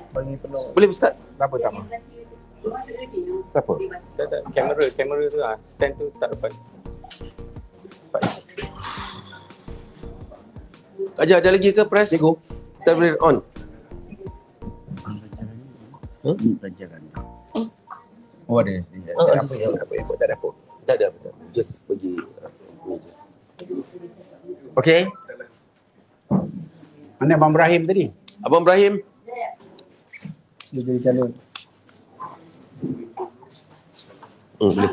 bagi penuh. Boleh Ustaz? Apa tak apa? Siapa? Tak, kamera tu lah. Stand tu tak dapat. Ajar ada lagi ke press? Cikgu. Kita boleh on. Pelajaran. Oh ada. Ada apa ya? Tak ada apa. Tak ada apa. Just pergi meja. Okey. Mana Abang Ibrahim tadi? Abang Ibrahim. Dia jadi calon. Boleh.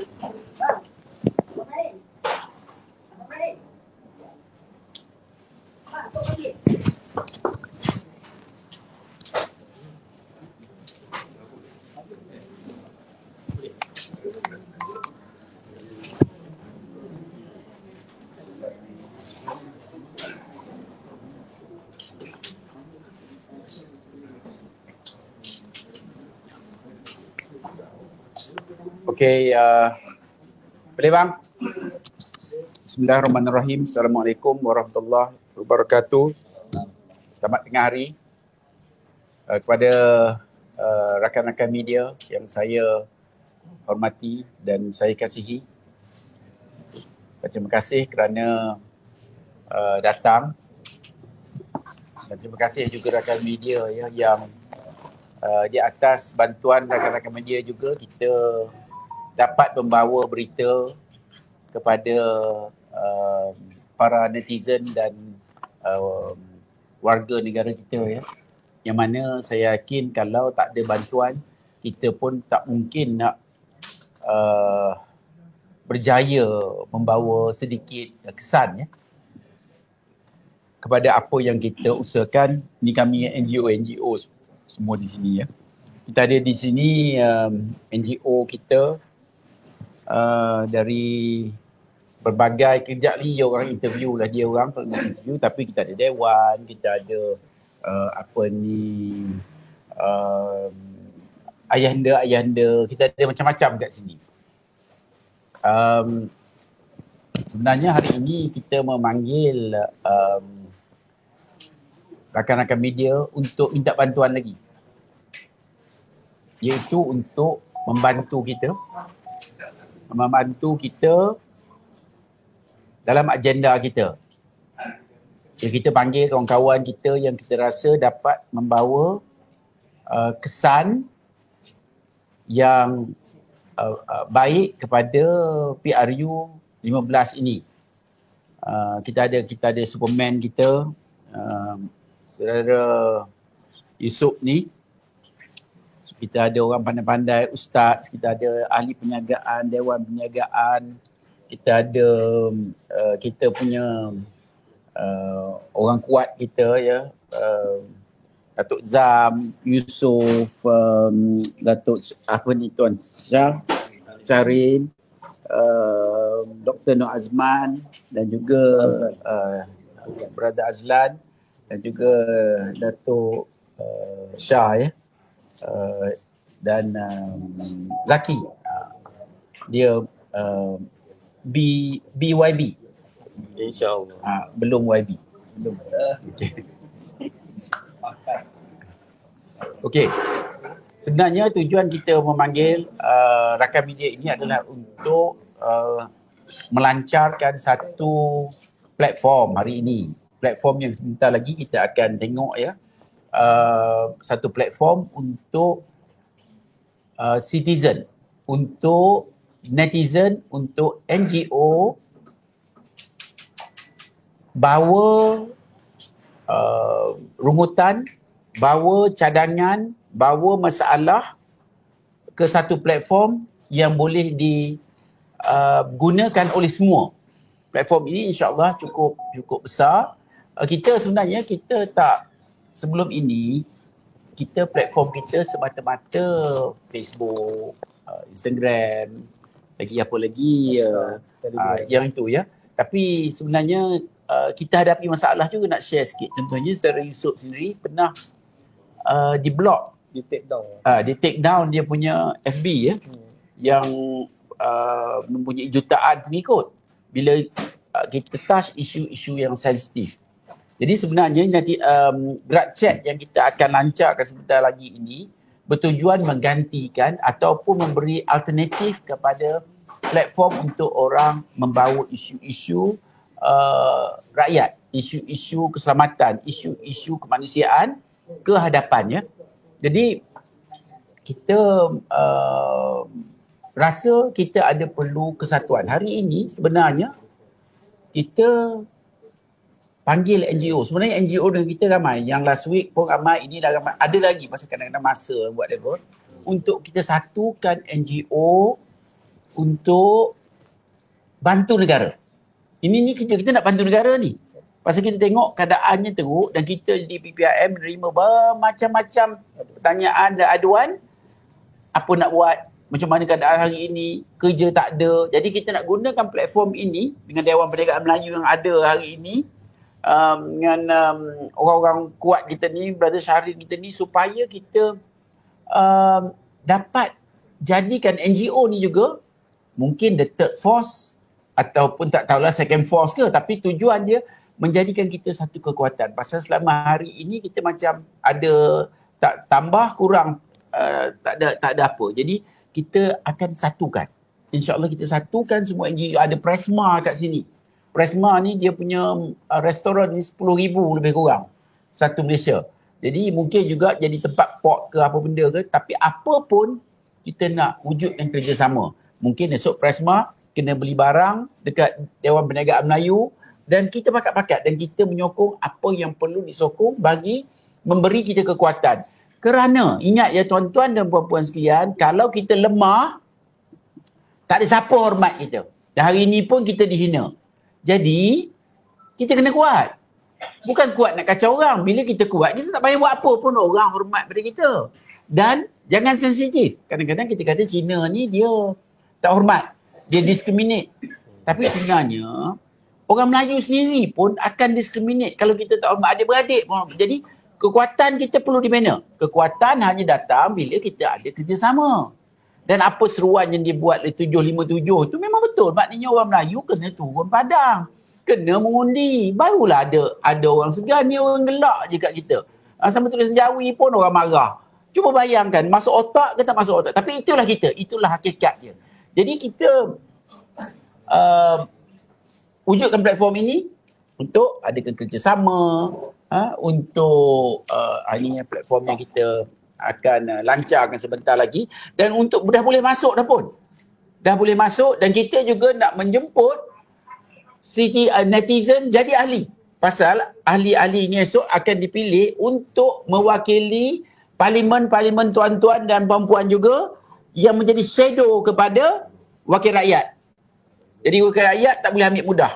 Okey, boleh bang? Bismillahirrahmanirrahim. Assalamualaikum warahmatullahi wabarakatuh. Selamat tengah hari kepada rakan-rakan media yang saya hormati dan saya kasihi. Terima kasih kerana datang, dan terima kasih juga rakan media ya, yang di atas bantuan rakan-rakan media juga kita dapat membawa berita kepada para netizen dan warga negara kita ya. Yang mana saya yakin kalau tak ada bantuan, kita pun tak mungkin nak berjaya membawa sedikit kesan ya kepada apa yang kita usahakan. Ni kami NGO semua di sini ya. Kita ada di sini NGO kita dari berbagai kejap ni orang interview lah dia orang interview, tapi kita ada dewan, kita ada ayahanda, kita ada macam-macam kat sini. Sebenarnya hari ini kita memanggil rakan-rakan media untuk minta bantuan lagi, iaitu untuk membantu kita dalam agenda kita. Jadi kita panggil kawan-kawan kita yang kita rasa dapat membawa kesan yang baik kepada PRU 15 ini. Kita ada Superman kita, saudara Yusof ni. Kita ada orang pandai-pandai, ustaz, kita ada ahli perniagaan, dewan perniagaan, kita ada kita punya orang kuat kita ya, Datuk Zam, Yusof, Datuk Tuan Syarin, Dr. Nur Azman dan juga Brother Azlan dan juga Datuk Shah ya. Dan Zaki, dia BYB, InsyaAllah. belum YB, belum. Okey. Sebenarnya tujuan kita memanggil rakan media ini adalah untuk melancarkan satu platform hari ini. Platform yang sebentar lagi kita akan tengok ya. Satu platform untuk citizen, untuk netizen, untuk NGO bawa rungutan, bawa cadangan, bawa masalah ke satu platform yang boleh digunakan oleh semua. Platform ini insya-Allah cukup besar. Kita sebenarnya sebelum ini, platform kita semata-mata Facebook, Instagram, apa lagi yang itu ya. Tapi sebenarnya kita hadapi masalah juga, nak share sikit. Contohnya saudara Yusof sendiri pernah di-block, di take down dia punya FB ya, yang mempunyai jutaan pengikut bila kita touch isu-isu yang sensitif. Jadi sebenarnya nanti gerak chat yang kita akan lancarkan sebentar lagi ini bertujuan menggantikan ataupun memberi alternatif kepada platform untuk orang membawa isu-isu rakyat, isu-isu keselamatan, isu-isu kemanusiaan ke hadapannya. Jadi kita rasa kita ada perlu kesatuan. Hari ini sebenarnya kita panggil NGO. Sebenarnya NGO dengan kita ramai. Yang last week pun ramai, ini dah ramai. Ada lagi pasal kadang-kadang masa whatever. Untuk kita satukan NGO untuk bantu negara. Ini kerja kita nak bantu negara ni. Pasal kita tengok keadaannya teruk dan kita di PPRM menerima bermacam-macam pertanyaan dan aduan. Apa nak buat? Macam mana keadaan hari ini? Kerja tak ada. Jadi kita nak gunakan platform ini dengan Dewan Perniagaan Melayu yang ada hari ini, dengan orang-orang kuat kita ni, Brother Syahrin kita ni, supaya kita dapat jadikan NGO ni juga mungkin the third force ataupun tak tahulah second force ke, tapi tujuan dia menjadikan kita satu kekuatan. Pasal selama hari ini kita macam ada tak tambah kurang, tak ada apa. Jadi kita akan satukan. InsyaAllah kita satukan semua NGO. Ada Presma kat sini. Presma ni dia punya restoran ni 10,000 lebih kurang satu Malaysia. Jadi mungkin juga jadi tempat port ke apa benda ke, tapi apa pun kita nak wujudkan kerjasama. Mungkin esok Presma kena beli barang dekat Dewan Perniagaan Melayu dan kita pakat-pakat dan kita menyokong apa yang perlu disokong bagi memberi kita kekuatan. Kerana ingat ya tuan-tuan dan puan-puan sekalian, kalau kita lemah, tak ada siapa hormat kita. Dan hari ini pun kita dihina. Jadi, kita kena kuat. Bukan kuat nak kacau orang. Bila kita kuat, kita tak payah buat apa pun orang hormat pada kita. Dan jangan sensitif. Kadang-kadang kita kata Cina ni dia tak hormat. Dia discriminate. Tapi sebenarnya, orang Melayu sendiri pun akan discriminate kalau kita tak hormat adik-beradik pun. Jadi, kekuatan kita perlu dibina. Kekuatan hanya datang bila kita ada kerjasama. Dan apa seruan yang dia buat oleh 757 tu memang betul. Maknanya orang Melayu kena turun padang. Kena mengundi. Barulah ada orang segan ni, orang gelak je kat kita. Sama tulis Jawi pun orang marah. Cuba bayangkan, masuk otak ke tak masuk otak. Tapi itulah kita. Itulah hakikat dia. Jadi kita wujudkan platform ini untuk adakan kerjasama, untuk ini platform yang kita akan lancarkan sebentar lagi, dan untuk dah boleh masuk dah pun. Dah boleh masuk dan kita juga nak menjemput netizen jadi ahli. Pasal ahli-ahli ini esok akan dipilih untuk mewakili parlimen-parlimen tuan-tuan dan puan-puan juga yang menjadi shadow kepada wakil rakyat. Jadi wakil rakyat tak boleh ambil mudah.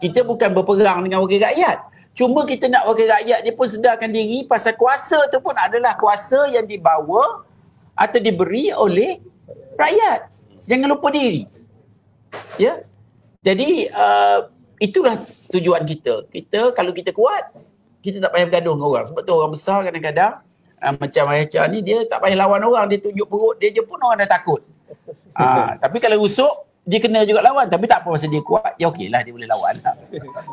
Kita bukan berperang dengan wakil rakyat. Cuma kita nak wakil rakyat dia pun sedarkan diri pasal kuasa tu pun adalah kuasa yang dibawa atau diberi oleh rakyat. Jangan lupa diri. Ya. Jadi itulah tujuan kita. Kita kalau kita kuat, kita tak payah bergaduh dengan orang. Sebab tu orang besar kadang-kadang macam Ayah ni dia tak payah lawan orang, dia tunjuk perut dia je pun orang dah takut. Tapi kalau rusuk dia kena juga lawan, tapi tak apa pasal dia kuat. Ya okeylah dia boleh lawan.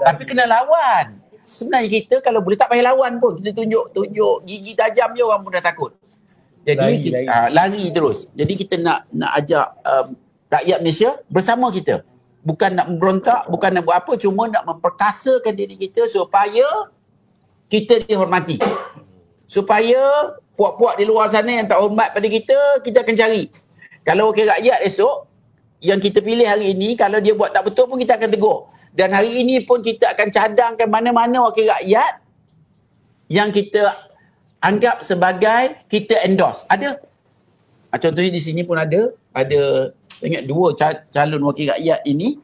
Tapi kena lawan. Sebenarnya kita kalau boleh tak payah lawan pun, kita tunjuk gigi tajam je orang pun dah takut. Jadi lari terus. Jadi kita nak ajak rakyat Malaysia bersama kita. Bukan nak memberontak, bukan nak buat apa, cuma nak memperkasakan diri kita supaya kita dihormati. Supaya puak-puak di luar sana yang tak hormat pada kita akan cari. Kalau wakil rakyat esok yang kita pilih hari ini, kalau dia buat tak betul pun kita akan tegur. Dan hari ini pun kita akan cadangkan mana-mana wakil rakyat yang kita anggap sebagai kita endorse. Ada. Contohnya di sini pun ada saya ingat 2 calon wakil rakyat ini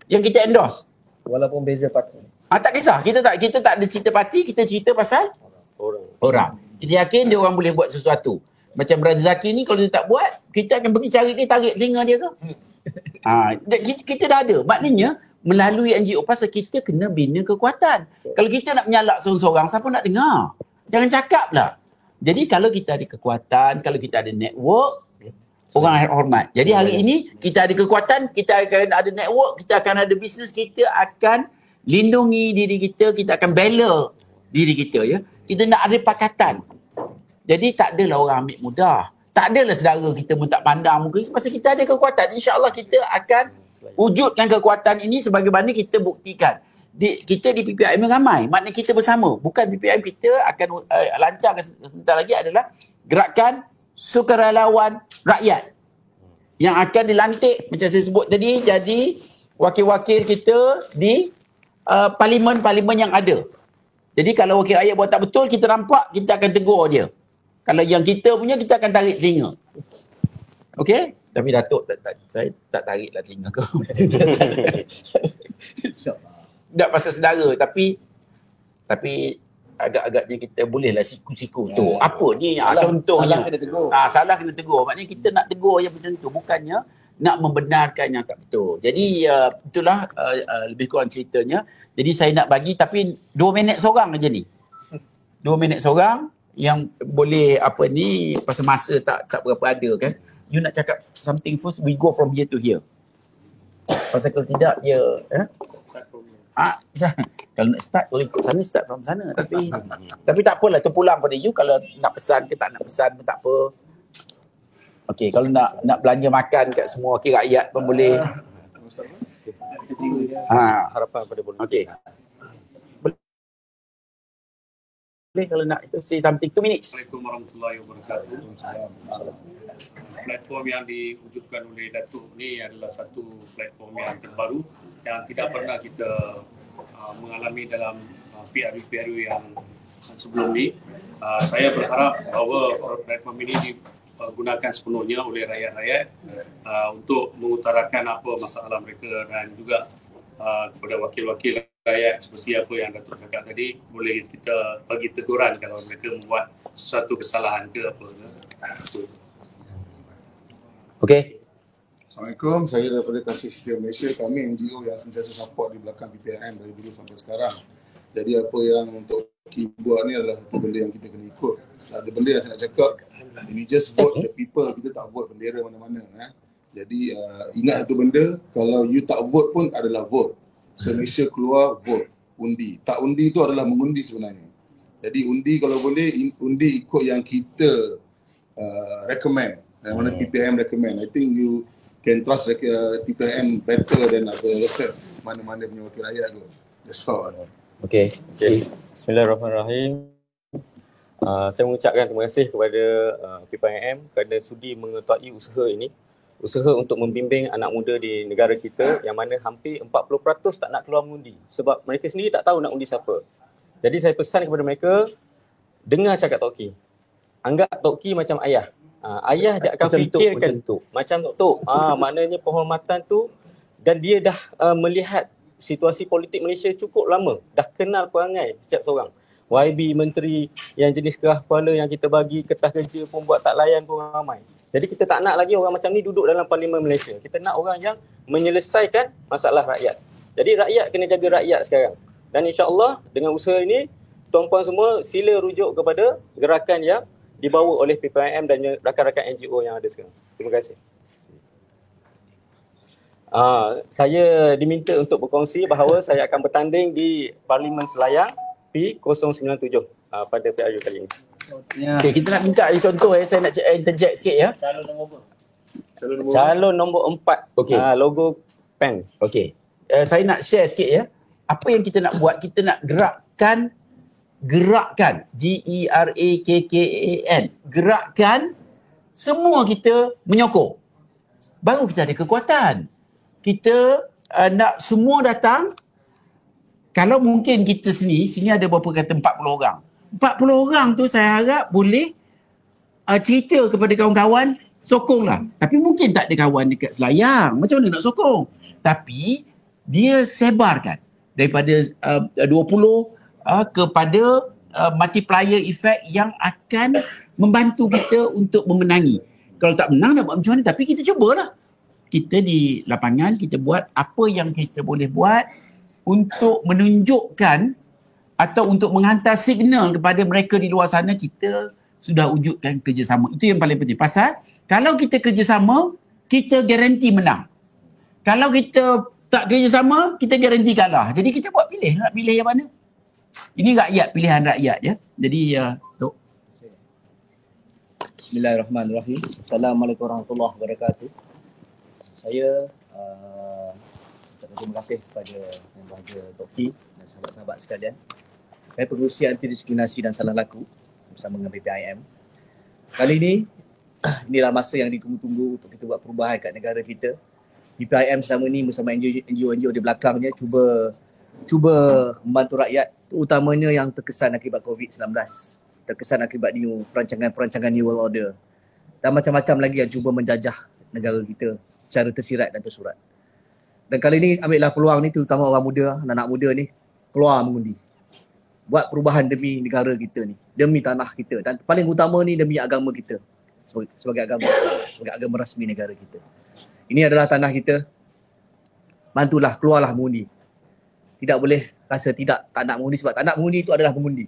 yang kita endorse. Walaupun beza parti. Tak kisah. Kita tak ada cerita parti, kita cerita pasal orang. Kita yakin dia orang boleh buat sesuatu. Macam Brother Zaki ni kalau dia tak buat, kita akan pergi cari dia, tarik telinga dia ke. Kita dah ada. Maknanya melalui NGO pasal kita kena bina kekuatan. Kalau kita nak menyalak seorang-seorang, siapa nak dengar? Jangan cakap lah. Jadi kalau kita ada kekuatan, kalau kita ada network, orang akan hormat. Jadi hari ini kita ada kekuatan, kita akan ada network, kita akan ada bisnes, kita akan lindungi diri kita, kita akan bela diri kita ya. Kita nak ada pakatan. Jadi tak adalah orang ambil mudah. Tak adalah saudara kita pun tak pandang muka. Pasal kita ada kekuatan. InsyaAllah kita akan wujudkan kekuatan ini sebagaimana kita buktikan. Kita di PPIM ramai. Maknanya kita bersama. Bukan PPIM, kita akan lancarkan sebentar lagi adalah gerakan sukarelawan rakyat. Yang akan dilantik macam saya sebut tadi jadi wakil-wakil kita di parlimen-parlimen yang ada. Jadi kalau wakil rakyat buat tak betul, kita nampak, kita akan tegur dia. Kalau yang kita punya, kita akan tarik telinga. Okey? Tapi Datuk, saya tak tarik lah telinga kau. Tak pasal saudara, tapi agak-agaknya kita bolehlah siku-siku tu. Apa ni? Contohnya. Salah kena tegur. Salah kena tegur. Maknanya kita nak tegur yang macam tu. Bukannya nak membenarkan yang tak betul. Jadi itulah lebih kurang ceritanya. Jadi saya nak bagi tapi 2 minit seorang aja ni. 2 minit seorang yang boleh apa ni pasal masa tak berapa ada kan. You nak cakap something first, we go from here to here. Pasal kalau tidak dia kalau nak start boleh ikut sana, start from sana. Tapi tak apalah, terpulang pada you. Kalau nak pesan ke tak nak pesan pun tak apa. Okey, kalau nak belanja makan kat semua wakil rakyat pun boleh. Harapan pada bulan. Okey. Boleh kalau nak itu say something 2 minutes. Assalamualaikum warahmatullahi wabarakatuh. Platform yang diwujudkan oleh Datuk ni adalah satu platform yang terbaru yang tidak pernah kita mengalami dalam PRU yang sebelum ni. Saya berharap bahawa platform ini digunakan sepenuhnya oleh rakyat-rakyat untuk mengutarakan apa masalah mereka dan juga kepada wakil-wakil rakyat seperti apa yang Datuk cakap tadi, boleh kita bagi teguran kalau mereka membuat sesuatu kesalahan ke apa ke. Okey. Assalamualaikum, saya daripada Kasih Setia Malaysia. Kami NGO yang sentiasa support di belakang PPIM dari dulu sampai sekarang. Jadi apa yang untuk buat ni adalah satu benda yang kita kena ikut. Ada benda yang saya nak cakap, we just vote the people, kita tak vote bendera mana-mana. Jadi ingat satu benda, kalau you tak vote pun adalah vote. So make sure keluar vote, undi. Tak undi tu adalah mengundi sebenarnya. Jadi undi kalau boleh, undi ikut yang kita recommend. Yang mana PPIM recommend. I think you can trust PPIM better than mana-mana punya wakil rakyat tu. That's all. Okey. Bismillahirrahmanirrahim. Saya mengucapkan terima kasih kepada PPIM kerana sudi mengetahui usaha ini. Usaha untuk membimbing anak muda di negara kita yang mana hampir 40% tak nak keluar mengundi. Sebab mereka sendiri tak tahu nak undi siapa. Jadi saya pesan kepada mereka, dengar cakap Tok Ki. Anggap Tok Ki macam ayah. Ayah dia akan macam fikirkan macam Tok. Maknanya penghormatan tu dan dia dah melihat situasi politik Malaysia cukup lama. Dah kenal perangai setiap seorang. YB menteri yang jenis kerah kepala yang kita bagi kertas kerja pun buat tak layan pun ramai. Jadi kita tak nak lagi orang macam ni duduk dalam parlimen Malaysia. Kita nak orang yang menyelesaikan masalah rakyat. Jadi rakyat kena jaga rakyat sekarang. Dan insya-Allah dengan usaha ini tuan-puan semua sila rujuk kepada gerakan yang dibawa oleh PPIM dan rakan-rakan NGO yang ada sekarang. Terima kasih. Saya diminta untuk berkongsi bahawa saya akan bertanding di Parlimen Selayang P097 pada PRU kali ini. Okey, kita nak minta contoh saya nak interject sikit ya. Calon nombor 4. Okey. Logo PEN. Okey. Saya nak share sikit ya. Apa yang kita nak buat, kita nak gerakkan GERAKKAN. Gerakkan semua kita menyokong. Baru kita ada kekuatan. Kita nak semua datang. Kalau mungkin kita sini ada berapa kata 40 orang. 40 orang tu saya harap boleh cerita kepada kawan-kawan, sokonglah. Tapi mungkin tak ada kawan dekat Selayang. Macam mana nak sokong? Tapi dia sebarkan daripada 20 kepada multiplier effect yang akan membantu kita untuk memenangi. Kalau tak menang nak buat macam mana? Tapi kita cubalah. Kita di lapangan, kita buat apa yang kita boleh buat untuk menunjukkan atau untuk menghantar signal kepada mereka di luar sana kita sudah wujudkan kerjasama. Itu yang paling penting. Pasal kalau kita kerjasama, kita garanti menang. Kalau kita tak kerjasama, kita garanti kalah. Jadi kita buat pilih. Nak pilih yang mana? Ini rakyat, pilihan rakyat ya. Jadi Tok. Bismillahirrahmanirrahim. Assalamualaikum warahmatullahi wabarakatuh. Saya ucapkan terima kasih kepada Yang Berbahagia Tok Ki dan sahabat-sahabat sekalian. Saya Pengerusi Anti Diskriminasi dan Salah Laku bersama dengan BPIM. Kali ini, inilah masa yang ditunggu-tunggu untuk kita buat perubahan kat negara kita. BPIM selama ni bersama NGO di belakangnya cuba membantu rakyat, terutamanya yang terkesan akibat COVID-19, terkesan akibat perancangan New World Order dan macam-macam lagi yang cuba menjajah negara kita secara tersirat dan tersurat. Dan kali ini ambillah peluang ni, terutama orang muda, anak-anak muda ni keluar mengundi. Buat perubahan demi negara kita ni, demi tanah kita, dan paling utama ni demi agama kita sebagai agama rasmi negara kita. Ini adalah tanah kita. Bantulah, keluarlah mengundi. Tidak boleh rasa tak nak mengundi, sebab tak nak mengundi itu adalah mengundi.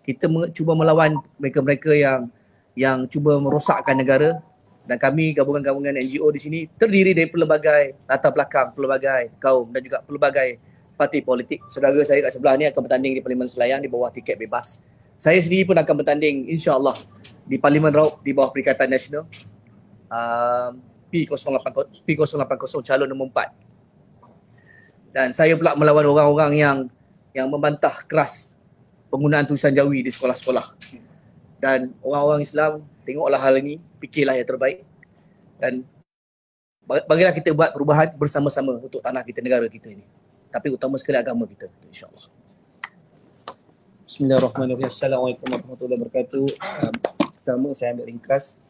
Kita cuba melawan mereka-mereka yang cuba merosakkan negara, dan kami gabungan-gabungan NGO di sini terdiri dari pelbagai latar belakang, pelbagai kaum dan juga pelbagai parti politik. Saudara saya kat sebelah ni akan bertanding di Parlimen Selayang di bawah tiket bebas. Saya sendiri pun akan bertanding insya-Allah di Parlimen Raub di bawah Perikatan Nasional. P080 calon nombor 4. Dan saya pula melawan orang-orang yang membantah keras penggunaan tulisan Jawi di sekolah-sekolah. Dan orang-orang Islam, tengoklah hal ini, fikirlah yang terbaik. Dan bagilah kita buat perubahan bersama-sama untuk tanah kita, negara kita ini. Tapi utama sekali agama kita, insya-Allah. Bismillahirrahmanirrahim. Assalamualaikum warahmatullahi wabarakatuh. Pertama saya ambil ringkas.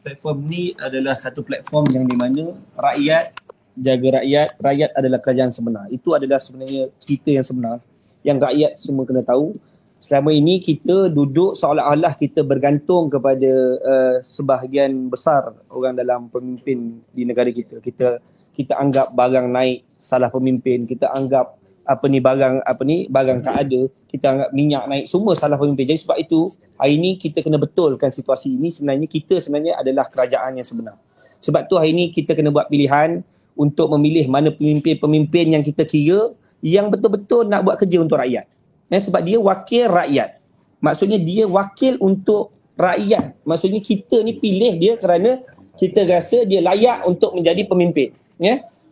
Platform ni adalah satu platform yang di mana rakyat jaga rakyat, rakyat adalah kerajaan sebenar. Itu adalah sebenarnya cerita yang sebenar yang rakyat semua kena tahu. Selama ini kita duduk seolah-olah kita bergantung kepada sebahagian besar orang dalam pemimpin di negara kita. Kita anggap barang naik salah pemimpin, kita anggap barang tak ada, kita anggap minyak naik, semua salah pemimpin. Jadi sebab itu hari ini kita kena betulkan situasi ini. Kita sebenarnya adalah kerajaan yang sebenar. Sebab tu hari ini kita kena buat pilihan untuk memilih mana pemimpin yang kita kira yang betul-betul nak buat kerja untuk rakyat. Sebab dia wakil rakyat. Maksudnya dia wakil untuk rakyat. Maksudnya kita ni pilih dia kerana kita rasa dia layak untuk menjadi pemimpin.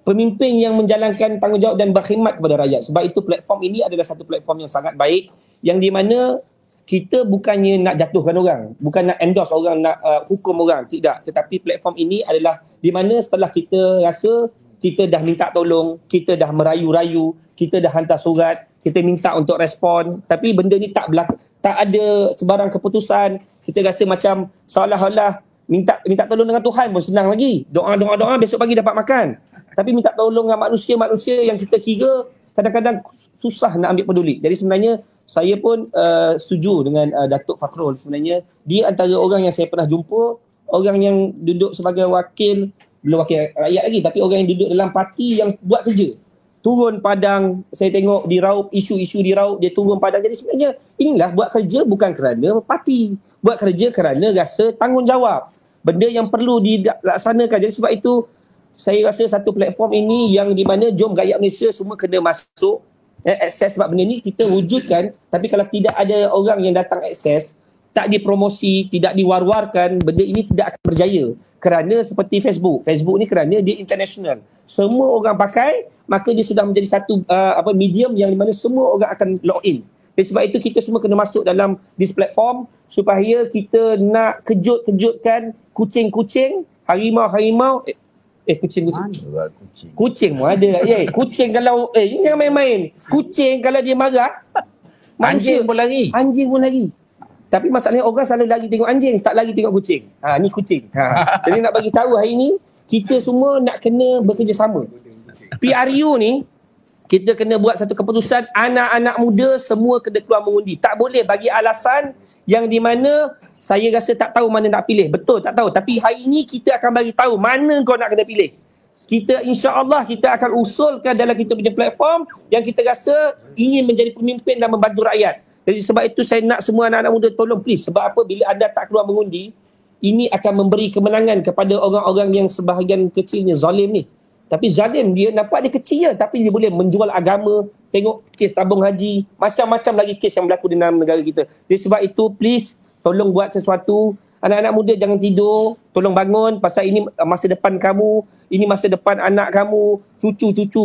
Pemimpin yang menjalankan tanggungjawab dan berkhidmat kepada rakyat. Sebab itu platform ini adalah satu platform yang sangat baik, yang di mana kita bukannya nak jatuhkan orang, bukan nak endorse orang, nak hukum orang, tidak. Tetapi platform ini adalah di mana setelah kita rasa kita dah minta tolong, kita dah merayu-rayu, kita dah hantar surat, kita minta untuk respon, tapi benda ni tak ada sebarang keputusan. Kita rasa macam seolah-olah minta tolong dengan Tuhan pun senang lagi. Doa besok pagi dapat makan. Tapi minta tolong dengan manusia yang kita kira kadang-kadang susah nak ambil peduli. Jadi sebenarnya saya pun setuju dengan Datuk Fakhrul. Sebenarnya dia antara orang yang saya pernah jumpa, orang yang duduk sebagai belum wakil rakyat lagi, tapi orang yang duduk dalam parti yang buat kerja. Turun padang, saya tengok di Raub, isu-isu di Raub, dia turun padang. Jadi sebenarnya inilah buat kerja bukan kerana parti. Buat kerja kerana rasa tanggungjawab. Benda yang perlu dilaksanakan. Jadi sebab itu saya rasa satu platform ini yang di mana jom rakyat Malaysia semua kena masuk, akses, sebab benda ni kita wujudkan. Tapi kalau tidak ada orang yang datang akses, tak dipromosi, tidak diwar-warkan, benda ini tidak akan berjaya. Kerana seperti Facebook ni kerana dia international. Semua orang pakai, maka dia sudah menjadi satu medium yang di mana semua orang akan log in. Jadi sebab itu kita semua kena masuk dalam this platform supaya kita nak kejut-kejutkan kucing-kucing, harimau-harimau, kucing pun ada. Kucing kalau jangan main-main. Kucing kalau dia marah, Anjing pun lari. Anjing pun lari. Tapi masalahnya orang selalu lagi tengok anjing, tak lagi tengok kucing. Ni kucing. Jadi nak bagi tahu hari ni kita semua nak kena bekerjasama. PRU ni kita kena buat satu keputusan, anak-anak muda semua kena keluar mengundi. Tak boleh bagi alasan yang di mana saya rasa tak tahu mana nak pilih. Betul, tak tahu. Tapi hari ini kita akan bagi tahu mana kau nak kena pilih. Kita insya-Allah kita akan usulkan dalam kita punya platform yang kita rasa ingin menjadi pemimpin dan membantu rakyat. Jadi sebab itu saya nak semua anak-anak muda tolong please. Sebab apa? Bila anda tak keluar mengundi, ini akan memberi kemenangan kepada orang-orang yang sebahagian kecilnya zalim ni. Tapi zalim dia, nampak dia kecil je, tapi dia boleh menjual agama. Tengok kes tabung haji, macam-macam lagi kes yang berlaku di dalam negara kita. Jadi sebab itu please tolong buat sesuatu. Anak-anak muda jangan tidur, tolong bangun pasal ini masa depan kamu, ini masa depan anak kamu, cucu-cucu,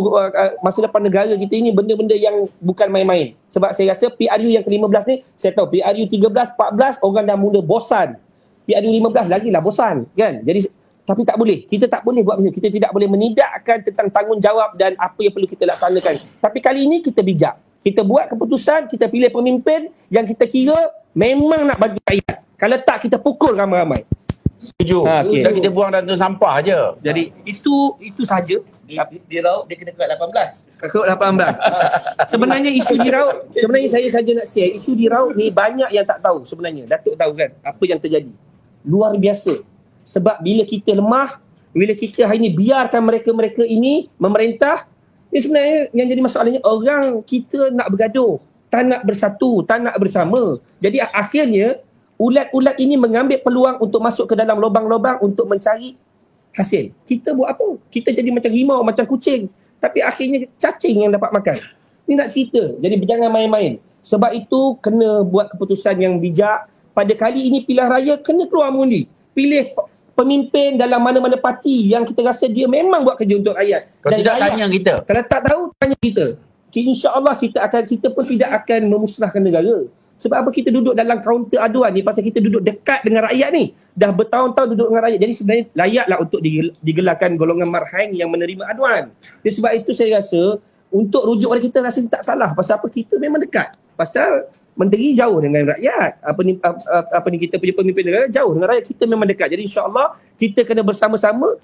masa depan negara kita. Ini benda-benda yang bukan main-main. Sebab saya rasa PRU yang ke-15 ni, saya tahu PRU 13, 14 orang dah mula bosan. PRU 15 lagilah bosan, kan? Jadi tapi tak boleh. Kita tak boleh buat macam ni. Kita tidak boleh menidakkan tentang tanggungjawab dan apa yang perlu kita laksanakan. Tapi kali ini kita bijak. Kita buat keputusan, kita pilih pemimpin yang kita kira memang nak bagi rakyat. Kalau tak, kita pukul ramai-ramai. Setuju. Okay. Dan kita buang dalam tu sampah je. Jadi itu saja. Di Raub dia kena kat 18. Kakak 18. Sebenarnya isu di Raub, sebenarnya saya saja nak share, isu di Raub ni banyak yang tak tahu sebenarnya. Datuk tahu kan apa yang terjadi. Luar biasa. Sebab bila kita lemah, bila kita hari ni biarkan mereka-mereka ini memerintah, ini sebenarnya yang jadi masalahnya orang kita nak bergaduh, tak nak bersatu, tak nak bersama. Jadi akhirnya ulat-ulat ini mengambil peluang untuk masuk ke dalam lubang-lubang untuk mencari hasil. Kita buat apa? Kita jadi macam rimau, macam kucing. Tapi akhirnya cacing yang dapat makan. Ini nak cerita. Jadi jangan main-main. Sebab itu kena buat keputusan yang bijak. Pada kali ini pilihan raya kena keluar mengundi. Pilih pemimpin dalam mana-mana parti yang kita rasa dia memang buat kerja untuk rakyat. Kalau tidak rakyat, tanya kita. Kalau tak tahu, tanya kita. InsyaAllah kita pun tidak akan memusnahkan negara. Sebab apa kita duduk dalam kaunter aduan ni? Pasal kita duduk dekat dengan rakyat ni. Dah bertahun-tahun duduk dengan rakyat. Jadi sebenarnya layaklah untuk digelarkan golongan marhain yang menerima aduan. Jadi sebab itu saya rasa untuk rujuk pada kita rasa tak salah. Pasal apa? Kita memang dekat. Pasal menteri jauh dengan rakyat. Apa ni kita punya pemimpin negara jauh dengan rakyat. Kita memang dekat. Jadi insya-Allah kita kena bersama-sama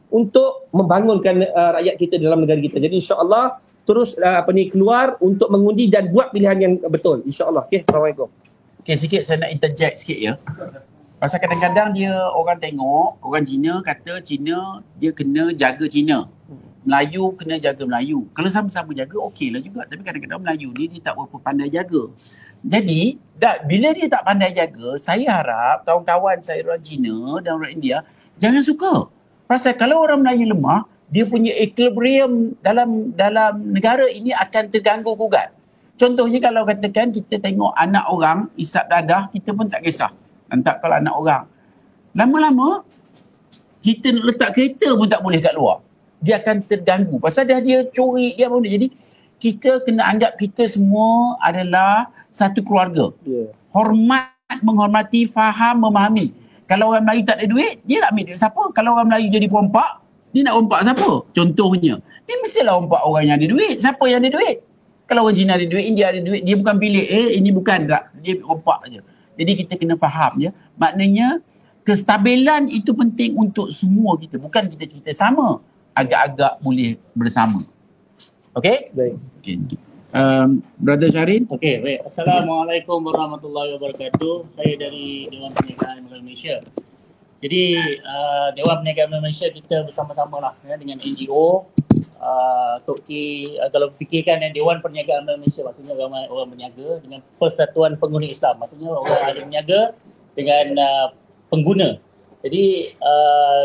untuk membangunkan rakyat kita dalam negara kita. Jadi insya-Allah terus keluar untuk mengundi dan buat pilihan yang betul. InsyaAllah. Okay, Assalamualaikum. Okay, sikit saya nak interject sikit ya. Pasal kadang-kadang dia orang tengok, orang Cina kata Cina dia kena jaga Cina. Melayu kena jaga Melayu. Kalau sama-sama jaga okey lah juga. Tapi kadang-kadang Melayu ni dia tak berapa pandai jaga. Jadi, bila dia tak pandai jaga, saya harap kawan-kawan saya orang Cina dan orang India jangan suka. Pasal kalau orang Melayu lemah, dia punya equilibrium dalam negara ini akan terganggu gugat. Contohnya kalau katakan kita tengok anak orang isap dadah, kita pun tak kisah. Entah kalau anak orang. Lama-lama, kita nak letak kereta pun tak boleh kat luar. Dia akan terganggu. Pasal dia curi, dia apa benda. Jadi, kita kena anggap kita semua adalah satu keluarga. Yeah. Hormat, menghormati, faham, memahami. Kalau orang Melayu tak ada duit, dia nak ambil duit siapa? Kalau orang Melayu jadi perompak, dia nak rompak siapa? Contohnya, dia mestilah rompak orang yang ada duit. Siapa yang ada duit? Kalau orang Cina ada duit, India ada duit, dia bukan pilih, ini bukan tak. Dia rompak je. Jadi kita kena faham je. Maknanya, kestabilan itu penting untuk semua kita. Bukan kita cerita sama. Agak-agak boleh bersama. Okay? Baik. Okay. Brother Syarin. Okay, baik. Assalamualaikum warahmatullahi wabarakatuh. Saya dari Dewan Perniagaan Malaysia. Jadi Dewan Perniagaan Malaysia kita bersama-sama lah ya, dengan NGO, Tok Ki, kalau fikirkan Dewan Perniagaan Malaysia maksudnya ramai orang berniaga dengan Persatuan Pengguna Islam, maksudnya orang ada berniaga dengan pengguna. Jadi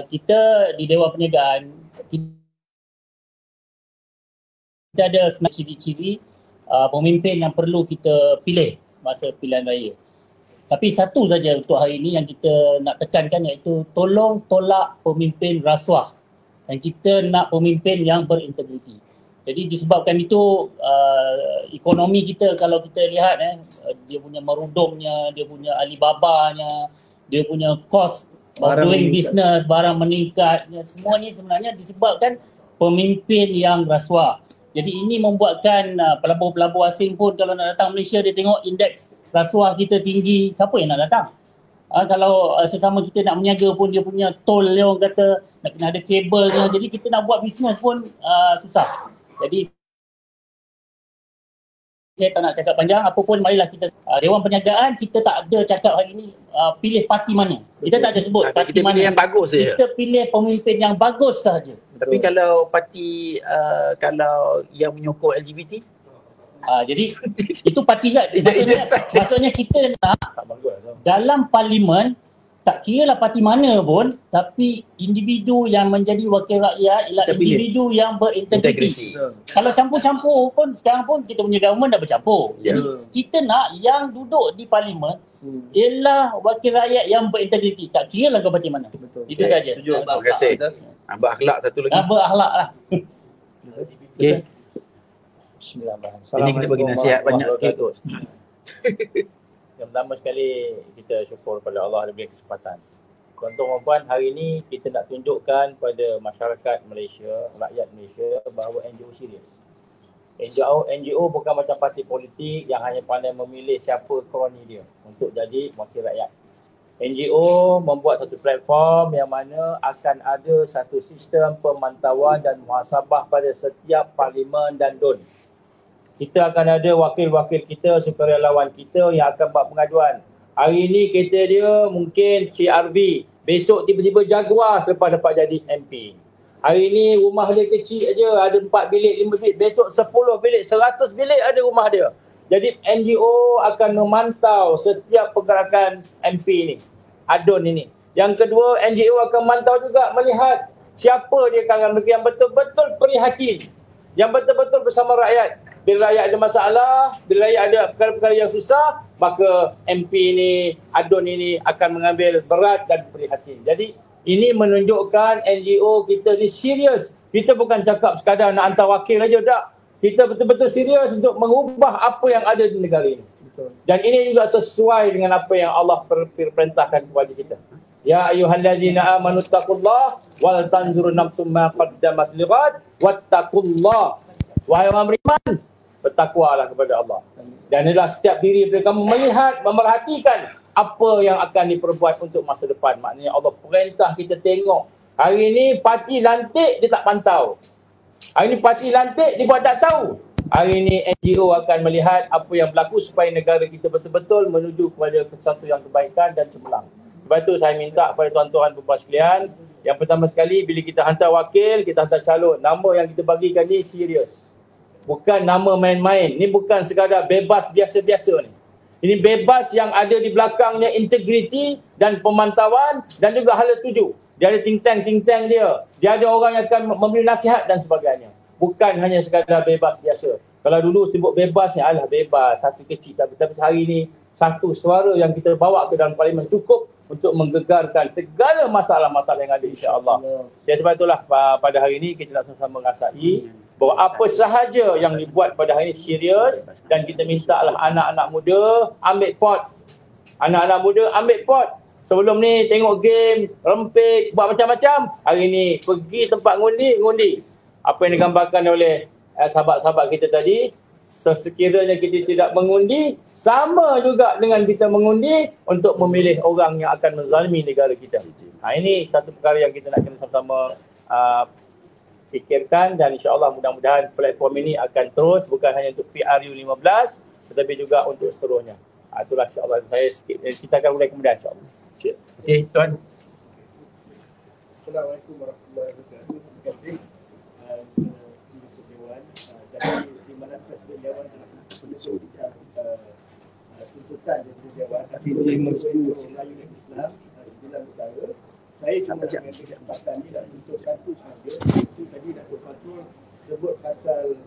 kita di Dewan Perniagaan kita ada ciri-ciri pemimpin yang perlu kita pilih masa pilihan raya. Tapi satu saja untuk hari ini yang kita nak tekankan iaitu tolong tolak pemimpin rasuah. Dan kita nak pemimpin yang berintegriti. Jadi disebabkan itu ekonomi kita kalau kita lihat dia punya merudumnya, dia punya Alibabanya, dia punya cost of doing business, barang meningkat. Semua ni sebenarnya disebabkan pemimpin yang rasuah. Jadi ini membuatkan pelabur-pelabur asing pun kalau nak datang Malaysia dia tengok indeks rasuah kita tinggi, siapa yang nak datang? Kalau sesama kita nak berniaga pun dia punya tol dia orang kata nak kena ada kabelnya. Jadi kita nak buat bisnes pun susah. Jadi saya tak nak cakap panjang, apa pun marilah kita Dewan Perniagaan kita tak ada cakap hari ini pilih parti mana. Kita tak ada sebut parti kita mana. Pilih yang bagus saja. Kita pilih pemimpin yang bagus saja. Tapi kalau parti kalau yang menyokong LGBT, jadi itu parti kan. Maksudnya kita nak dalam parlimen tak kira lah parti mana pun, tapi individu yang menjadi wakil rakyat ialah Kita pilih. individu yang berintegriti. Kalau campur-campur pun, sekarang pun kita punya government dah bercampur. Ya. Jadi kita nak yang duduk di parlimen ialah wakil rakyat yang berintegriti. Tak kira lah ke parti mana. Betul. Itu saja. Terima kasih. Berakhlak satu lagi. Berakhlak lah. Okay. Bismillahirrahmanirrahim. Ini kita bagi nasihat banyak sikit kot. Yang pertama sekali kita syukur pada Allah ada beri kesempatan. Tuan-tuan dan puan, hari ini kita nak tunjukkan pada masyarakat Malaysia, rakyat Malaysia bahawa NGO serius. NGO bukan macam parti politik yang hanya pandai memilih siapa kroni dia untuk jadi wakil rakyat. NGO membuat satu platform yang mana akan ada satu sistem pemantauan dan muhasabah pada setiap parlimen dan DUN. Kita akan ada wakil-wakil kita, sukarelawan kita yang akan buat pengaduan. Hari ini kereta dia mungkin CRV, besok tiba-tiba Jaguar selepas dapat jadi MP. Hari ini rumah dia kecil aja, ada 4 bilik, 5 bilik, besok 10 bilik, 100 bilik ada rumah dia. Jadi NGO akan memantau setiap pergerakan MP ni, ADUN ini. Yang kedua, NGO akan memantau juga melihat siapa dia kalangan negeri yang betul-betul prihatin, yang betul-betul bersama rakyat. Bila rakyat ada masalah, bila rakyat ada perkara-perkara yang susah, maka MP ni, ADUN ini akan mengambil berat dan prihatin. Jadi ini menunjukkan NGO kita ni serius. Kita bukan cakap sekadar nak hantar wakil aja, tak. Kita betul-betul serius untuk mengubah apa yang ada di negara ini. Dan ini juga sesuai dengan apa yang Allah perintahkan kepada kita. Ya ayyuhallazina amanu taqullaha wal tanzur nafsum ma qaddamat lighad wattaqullah. Wahai orang beriman, bertakwalah kepada Allah. Dan adalah setiap diri kamu melihat, memerhatikan apa yang akan diperbuat untuk masa depan. Maknanya Allah perintah kita tengok. Hari ini parti lantik dia tak pantau. Hari ini parti lantik dia buat tak tahu. Hari ini NGO akan melihat apa yang berlaku supaya negara kita betul-betul menuju kepada sesuatu yang kebaikan dan cemerlang. Sebab itu saya minta kepada tuan-tuan dan puan sekalian, yang pertama sekali bila kita hantar wakil, kita hantar calon, nama yang kita bagikan ni serius. Bukan nama main-main. Ini bukan sekadar bebas biasa-biasa ni. Ini bebas yang ada di belakangnya integriti dan pemantauan dan juga hala tuju. Dia ada think tank dia. Dia ada orang yang akan memberi nasihat dan sebagainya. Bukan hanya sekadar bebas biasa. Kalau dulu sebut bebas ni, alah bebas, satu kecil. Tapi hari ini, satu suara yang kita bawa ke dalam parlimen cukup untuk menggegarkan segala masalah-masalah yang ada, insya-Allah. Jadi sebab itulah pada hari ini kita nak sama-sama mengasai bahawa apa sahaja yang dibuat pada hari ini serius, dan kita minta lah anak-anak muda ambil pot. Anak-anak muda ambil pot. Sebelum ni tengok game, rempit, buat macam-macam. Hari ini pergi tempat ngundi. Apa yang digambarkan oleh sahabat-sahabat kita tadi, sekiranya kita tidak mengundi, sama juga dengan kita mengundi untuk memilih orang yang akan menzalimi negara kita. Ini satu perkara yang kita nak kena sama-sama fikirkan, dan insya-Allah mudah-mudahan platform ini akan terus, bukan hanya untuk PRU15 tetapi juga untuk seterusnya. Itulah insya-Allah saya sikit. Kita akan mulai kemudian insya-Allah. Okey, tuan. Assalamualaikum warahmatullahi wabarakatuh. Terima kasih Penduduk Dewan. Jadi di mana Presiden Dewan telah menunjukkan tuntutan dari Dewan untuk Melayu dan Islam dalam negara. Saya cuma mengambil kesempatan ini dan untuk satu sahaja. Itu tadi Datuk Fatul sebut pasal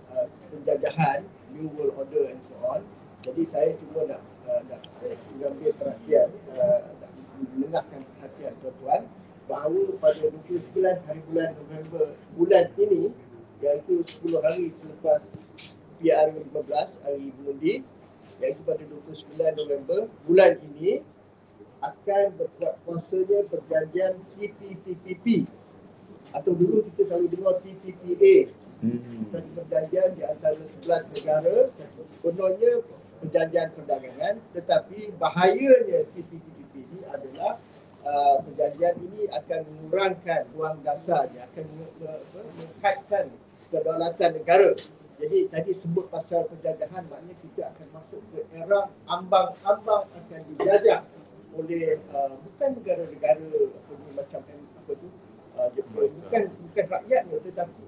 penjajahan, New World Order and so on. Jadi saya cuma nak mengambil perhatian, mendengarkan perhatian tuan-tuan bahawa pada 29 hari bulan November bulan ini, iaitu 10 hari selepas PRU 15 hari mengundi, iaitu pada 29 November bulan ini akan berkuat kuasanya perjanjian CPTPP, atau dulu kita selalu dengar TPPA. Satu perjanjian di antara 11 negara, sebenarnya perjanjian perdagangan, tetapi bahayanya CPTPP ini adalah perjanjian ini akan mengurangkan ruang dasarnya, akan mengkaitkan kedaulatan negara. Jadi tadi sebut pasal penjajahan, maknanya kita akan masuk ke era ambang-ambang akan dijajah oleh bukan negara-negara macam apa tu, bukan rakyatnya, tetapi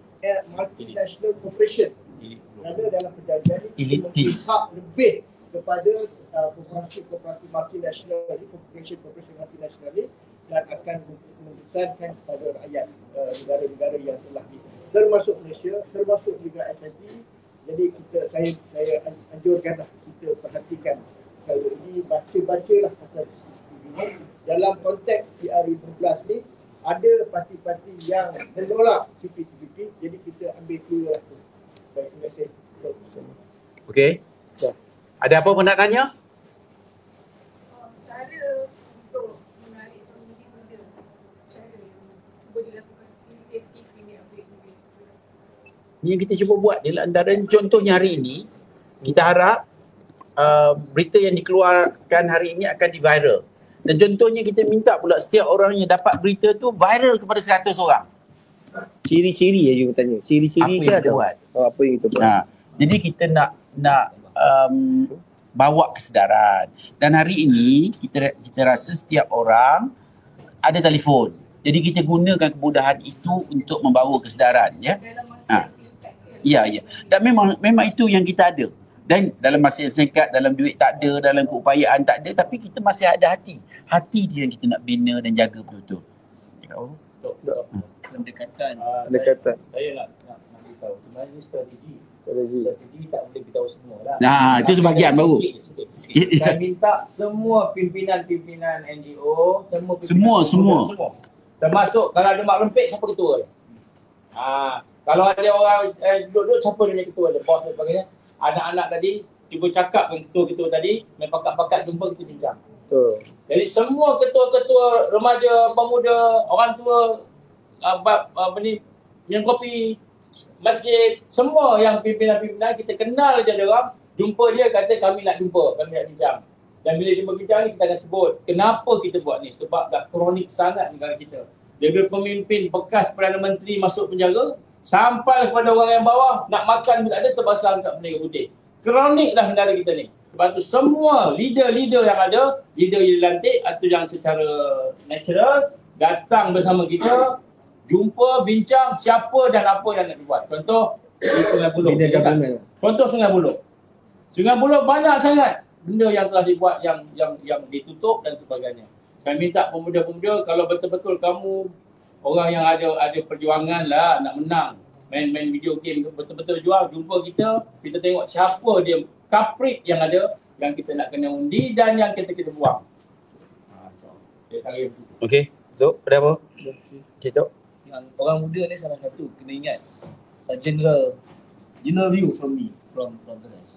multinational corporation. Kerana dalam perjanjian ini kita memberi hak lebih kepada korporasi multinasional ini, corporation multinasional ini, dan akan membesarkan kepada rakyat negara-negara yang telah termasuk Malaysia, termasuk juga SMP. Jadi saya anjurkanlah kita perhatikan kalau ini, bacalah pasal ini. Dalam konteks PR15 ni ada parti-parti yang menolak CPTPP, jadi kita ambil keluar tu. Baik, terima kasih. Okey. Ada apa pun nak tanya? Cara untuk menarik pemilih muda, cara yang cuba dilakukan inisiatif ini ambil. Ni yang kita cuba buat ni lah. Antara contohnya hari ini, kita harap berita yang dikeluarkan hari ini akan di-viral. Dan contohnya kita minta pula setiap orang yang dapat berita tu viral kepada 100 orang. Ciri-ciri je you tanya. Ciri-ciri Apa ke yang ada? kita buat? Apa yang kita buat? Jadi kita nak bawa kesedaran. Dan hari ini kita rasa setiap orang ada telefon. Jadi kita gunakan kemudahan itu untuk membawa kesedaran, ya. Ya. Dan memang itu yang kita ada. Dan dalam masa yang singkat, dalam duit tak ada, dalam keupayaan tak ada, tapi kita masih ada hati. Hati dia yang kita nak bina dan jaga betul-betul. Pendekatan. Saya nak beritahu sebenarnya strategi tak boleh beritahu semua lah. Itu sebahagian baru. Saya minta semua pimpinan NGO, Semua. Termasuk kalau ada mak lempik, siapa ketua dia? Kalau ada orang duduk-duduk, siapa dia ketua dia? Bos dan sebagainya. Anak-anak tadi, cuba cakap dengan ketua-ketua tadi, main pakat-pakat jumpa kita bincang. Betul. Jadi semua ketua-ketua remaja, pemuda, orang tua, minum kopi, masjid, semua yang pimpinan-pimpinan kita kenal je dia orang, jumpa dia kata kami nak jumpa, kami nak bincang. Dan bila dia berbincang ni kita akan sebut kenapa kita buat ni, sebab dah kronik sangat negara kita. Daripada pemimpin bekas Perdana Menteri masuk penjara sampai kepada orang yang bawah nak makan pun tak ada, terbasar kat bendera putih. Kronik dah negara kita ni. Sebab tu semua leader-leader yang ada, leader yang dilantik atau yang secara natural datang bersama kita, jumpa, bincang siapa dan apa yang nak dibuat. Contoh di Sungai Buloh. Contoh Sungai Buloh. Sungai Buloh banyak sangat benda yang telah dibuat yang ditutup dan sebagainya. Saya minta pemuda-pemuda, kalau betul-betul kamu orang yang ada perjuangan lah nak menang, main video game betul-betul jual, jumpa kita tengok siapa dia kaprit yang ada, yang kita nak kena undi dan yang kita buang. Okey. So, ada apa? Okey, Tok. Yang orang muda ni salah satu kena ingat general view from me, from the rest.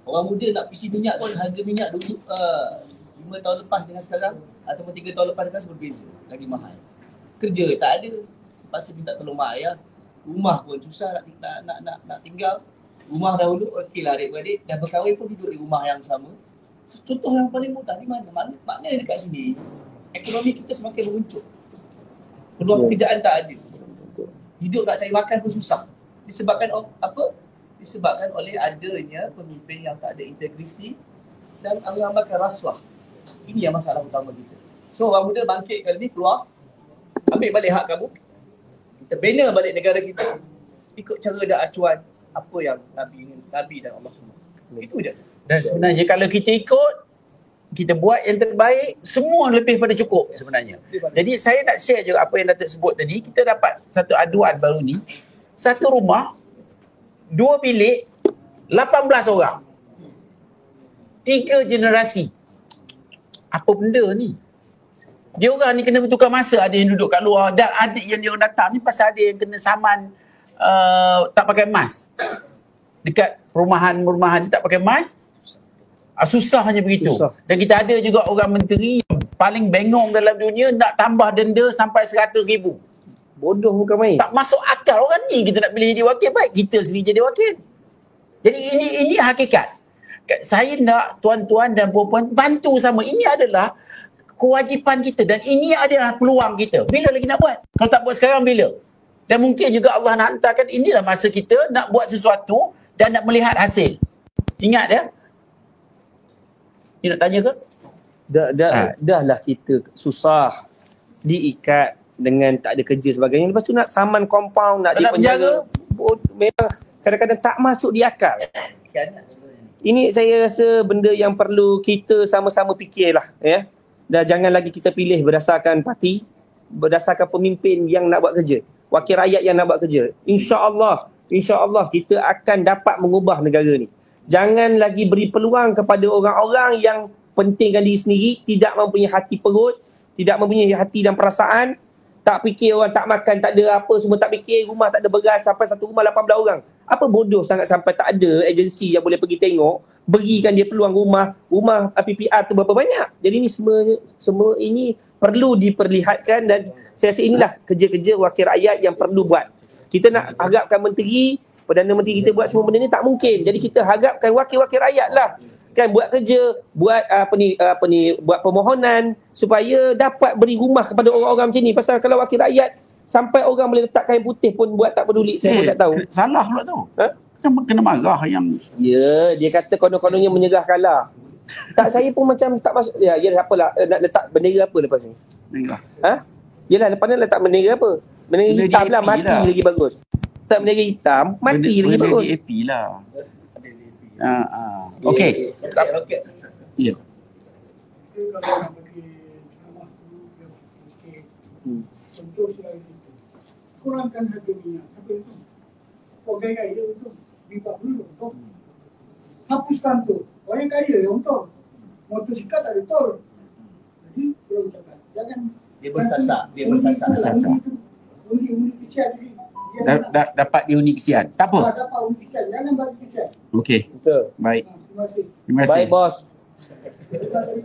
Orang muda nak PC minyak pun harga minyak dulu 5 tahun lepas dengan sekarang ataupun 3 tahun lepas dengan berbeza, lagi mahal. Kerja tak ada, pasal minta tolong mak ayah. Rumah pun susah nak tinggal. Rumah dahulu okeylah adik-beradik dah berkahwin pun duduk di rumah yang sama. Contoh yang paling mudah di mana? Maknanya dekat sini ekonomi kita semakin meruncuk. Peluang pekerjaan tak ada. Hidup nak cari makan pun susah. Disebabkan apa? Disebabkan oleh adanya pemimpin yang tak ada integriti dan mengamalkan rasuah. Ini yang masalah utama kita. So orang muda bangkit kali ni, keluar, ambil balik hak kamu. Kita bina balik negara kita ikut cara dan acuan apa yang Nabi dan Allah semua. Itu je. Dan sebenarnya kalau kita ikut, kita buat yang terbaik, semua lebih pada cukup sebenarnya. Jadi saya nak share je apa yang Datuk sebut tadi. Kita dapat satu aduan baru ni. Satu rumah, 2 bilik, 18 orang. 3 generasi. Apa benda ni? Dia orang ni kena bertukar masa, ada yang duduk kat luar, dan adik yang dia orang datang ni pasal ada yang kena saman tak pakai mask. Dekat perumahan tak pakai mask. Susahnya begitu. Susah. Dan kita ada juga orang menteri yang paling bengong dalam dunia nak tambah denda sampai 100,000. Bodoh bukan main. Tak masuk akal orang ni kita nak pilih jadi wakil. Baik kita sendiri jadi wakil. Jadi ini hakikat. Saya nak tuan-tuan dan puan-puan bantu sama. Ini adalah kewajipan kita dan ini adalah peluang kita. Bila lagi nak buat? Kalau tak buat sekarang bila? Dan mungkin juga Allah nak hantarkan inilah masa kita nak buat sesuatu dan nak melihat hasil. Ingat ya? You nak tanya ke? Dahlah kita susah diikat dengan tak ada kerja sebagainya. Lepas tu nak saman compound, nak di penjara. Memang kadang-kadang tak masuk di akal. Ini saya rasa benda yang perlu kita sama-sama fikirlah, ya. Dan jangan lagi kita pilih berdasarkan parti, berdasarkan pemimpin yang nak buat kerja, wakil rakyat yang nak buat kerja. InsyaAllah kita akan dapat mengubah negara ni. Jangan lagi beri peluang kepada orang-orang yang pentingkan diri sendiri, tidak mempunyai hati perut, tidak mempunyai hati dan perasaan, tak fikir orang tak makan, tak ada apa, semua tak fikir, rumah tak ada beras, sampai satu rumah 18 orang. Apa bodoh sangat sampai tak ada agensi yang boleh pergi tengok, berikan dia peluang rumah PPR tu berapa banyak. Jadi ni semua ini perlu diperlihatkan, dan saya rasa inilah kerja-kerja wakil rakyat yang perlu buat. Kita nak harapkan menteri, Perdana Menteri kita buat semua benda ni tak mungkin. Jadi kita harapkan wakil-wakil rakyat lah kan buat kerja, buat buat permohonan supaya dapat beri rumah kepada orang-orang macam ni. Pasal kalau wakil rakyat sampai orang boleh letak kain putih pun buat tak peduli, saya pun tak tahu. Salah pula tu. Kena marah yang... Ya, dia kata konon-kononnya menyerah kalah. Tak, saya pun macam tak masuk. Ya, apalah, nak letak bendera apa lepas ni? Bendera. Yelah, lepas ni letak bendera apa? Bendera hitam lah, mati lah. lagi bagus. Tak bendera hitam, mati lagi bagus. Bendera DAP lah. Okey. Ya. Kalau nak bagi ceramah tu, dia sikit. Contoh selain itu. Kurangkan harga minyak. Siapa itu? Orang kaya itu. Bibak dulu untuk. Hapuskan tu. Orang kaya yang untuk. Motosikal tak ada tol. Jadi, perlu ucapkan. Jangan. Dia bersasar. Undi kesian lagi. Dapat diundi kesian. Tak apa. Dapat undi kesian. Jangan bagi kesian. Okey. Betul. Baik. Terima kasih. Terima kasih. Baik, bos.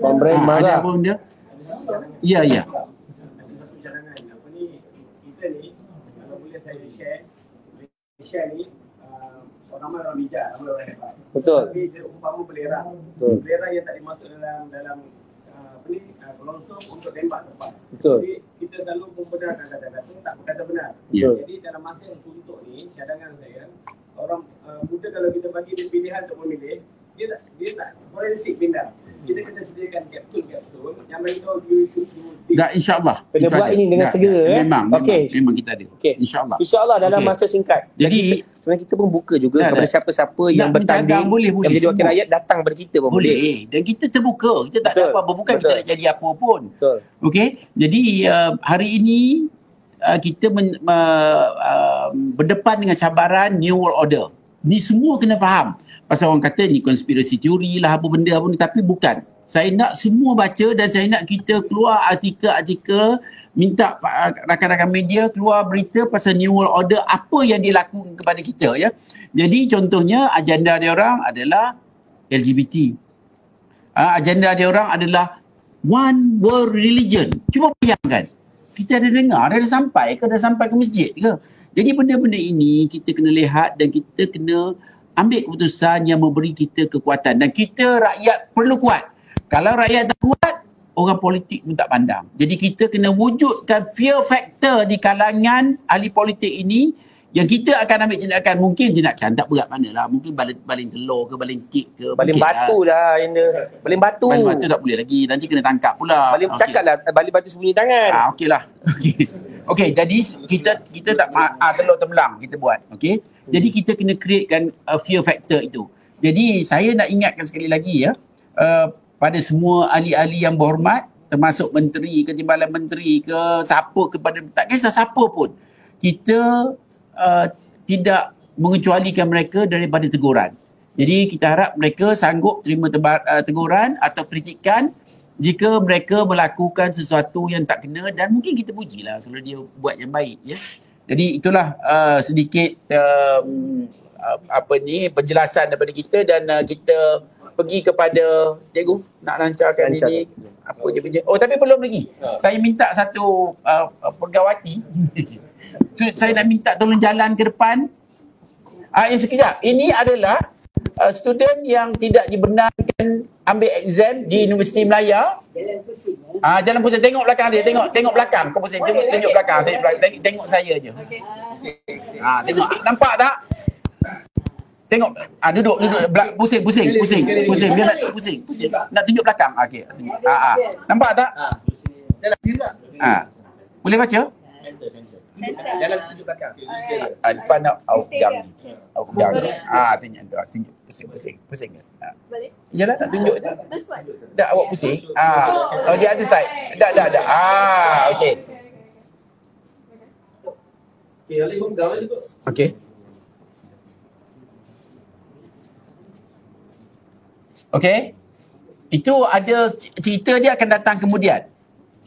Pemberi Ada marah. apa benda? Ya. Satu cadangan apa ni, kita ni kalau boleh saya share ni ramai orang bijak, ramai orang hebat. Betul. Tapi dia umpama belerang. Betul. Belerang yang tak dimasuk dalam apa ni, pelongsong untuk tembak tepat. Betul. Jadi kita selalu membenarkan kata-kata tak berkata benar. Ya. Jadi dalam masa yang suntuk ni, cadangan saya, orang muda kalau kita bagi dia pilihan untuk memilih, dia tak forensik pindah. Kita kena sediakan kapsul yang beritahu you should do this. Dah, insyaAllah. Kena buat ini dengan segera. Memang kita ada. Okey. InsyaAllah. InsyaAllah dalam Okey. masa singkat. Jadi sebenarnya kita pun buka juga kepada siapa-siapa yang nak bertanding, mencadang boleh yang menjadi wakil semua. rakyat, datang pada kita pun boleh. Boleh. Dan kita terbuka. Kita tak ada Betul. apa-apa. Bukan kita Betul. nak jadi apa pun. Betul. Okey. Jadi hari ini kita berdepan dengan cabaran New World Order. Ni semua kena faham. Pasal orang kata ni konspirasi teori lah apa benda apa ni, tapi bukan. Saya nak semua baca dan saya nak kita keluar artikel-artikel, minta rakan-rakan media keluar berita pasal New World Order, apa yang dia lakukan kepada kita, ya. Jadi contohnya agenda dia orang adalah LGBT. Agenda dia orang adalah one world religion. Cuba bayangkan. Kita ada dengar, dah sampai ke masjid ke? Jadi benda-benda ini kita kena lihat dan kita kena ambil keputusan yang memberi kita kekuatan. Dan kita rakyat perlu kuat. Kalau rakyat tak kuat, orang politik pun tak pandang. Jadi kita kena wujudkan fear factor di kalangan ahli politik ini, yang kita akan ambil tindakan. Mungkin tindakan tak berat mana lah. Mungkin baling telur ke, baling kek ke. Baling batu dah yang dia. Baling batu. Baling batu tak boleh lagi. Nanti kena tangkap pula. Baling cakap lah, baling batu sembunyi tangan. Okey lah. Okey, jadi kita tak telur tembelang kita buat. Okey. Jadi kita kena createkan fear factor itu. Jadi saya nak ingatkan sekali lagi, ya, pada semua ahli-ahli yang berhormat, termasuk menteri ke, timbalan menteri ke, siapa kepada, tak kisah siapa pun, kita tidak mengecualikan mereka daripada teguran. Jadi kita harap mereka sanggup terima teguran atau kritikan jika mereka melakukan sesuatu yang tak kena, dan mungkin kita pujilah kalau dia buat yang baik, ya. Jadi itulah sedikit penjelasan daripada kita, dan kita pergi kepada cikgu nak lancarkan ini apa dia punya. Oh, tapi belum lagi. Saya minta satu pegawati. Saya nak minta tolong jalan ke depan. Sekejap. Ini adalah student yang tidak dibenarkan ambil exam di Universiti Melaya. Jalan pusing. Tengok belakang dia. Tengok belakang. Kau pusing. Tengok belakang. Tengok saya je. Tengok. Nampak tak? Tengok. Duduk. Pusing. Biar nak pusing. Nak tunjuk belakang. Okey. Nampak tak? Boleh baca? Jangan tunjuk belakang. Depan outgang. Okay. Outgang. Tunjuk. Pusing ke? Balik. Yalah, nak tunjuk je. This one. Dah, awak pusing. The other side. Dah. Okay. Okay. Okay. Itu ada cerita dia akan datang kemudian.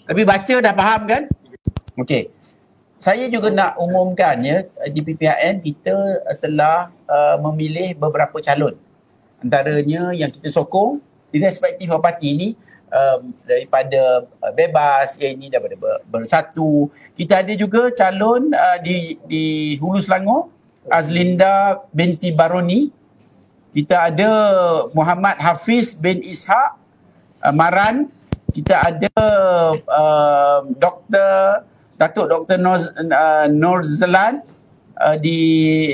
Tapi baca dah faham kan? Okay. Saya juga nak umumkan ya, di PPRN kita telah memilih beberapa calon. Antaranya yang kita sokong di respektif parti ni daripada Bebas, yang ini daripada Bersatu. Kita ada juga calon di Hulu Selangor, Azlinda binti Baroni. Kita ada Muhammad Hafiz bin Ishaq Maran. Kita ada Datuk Dr. Norzalan di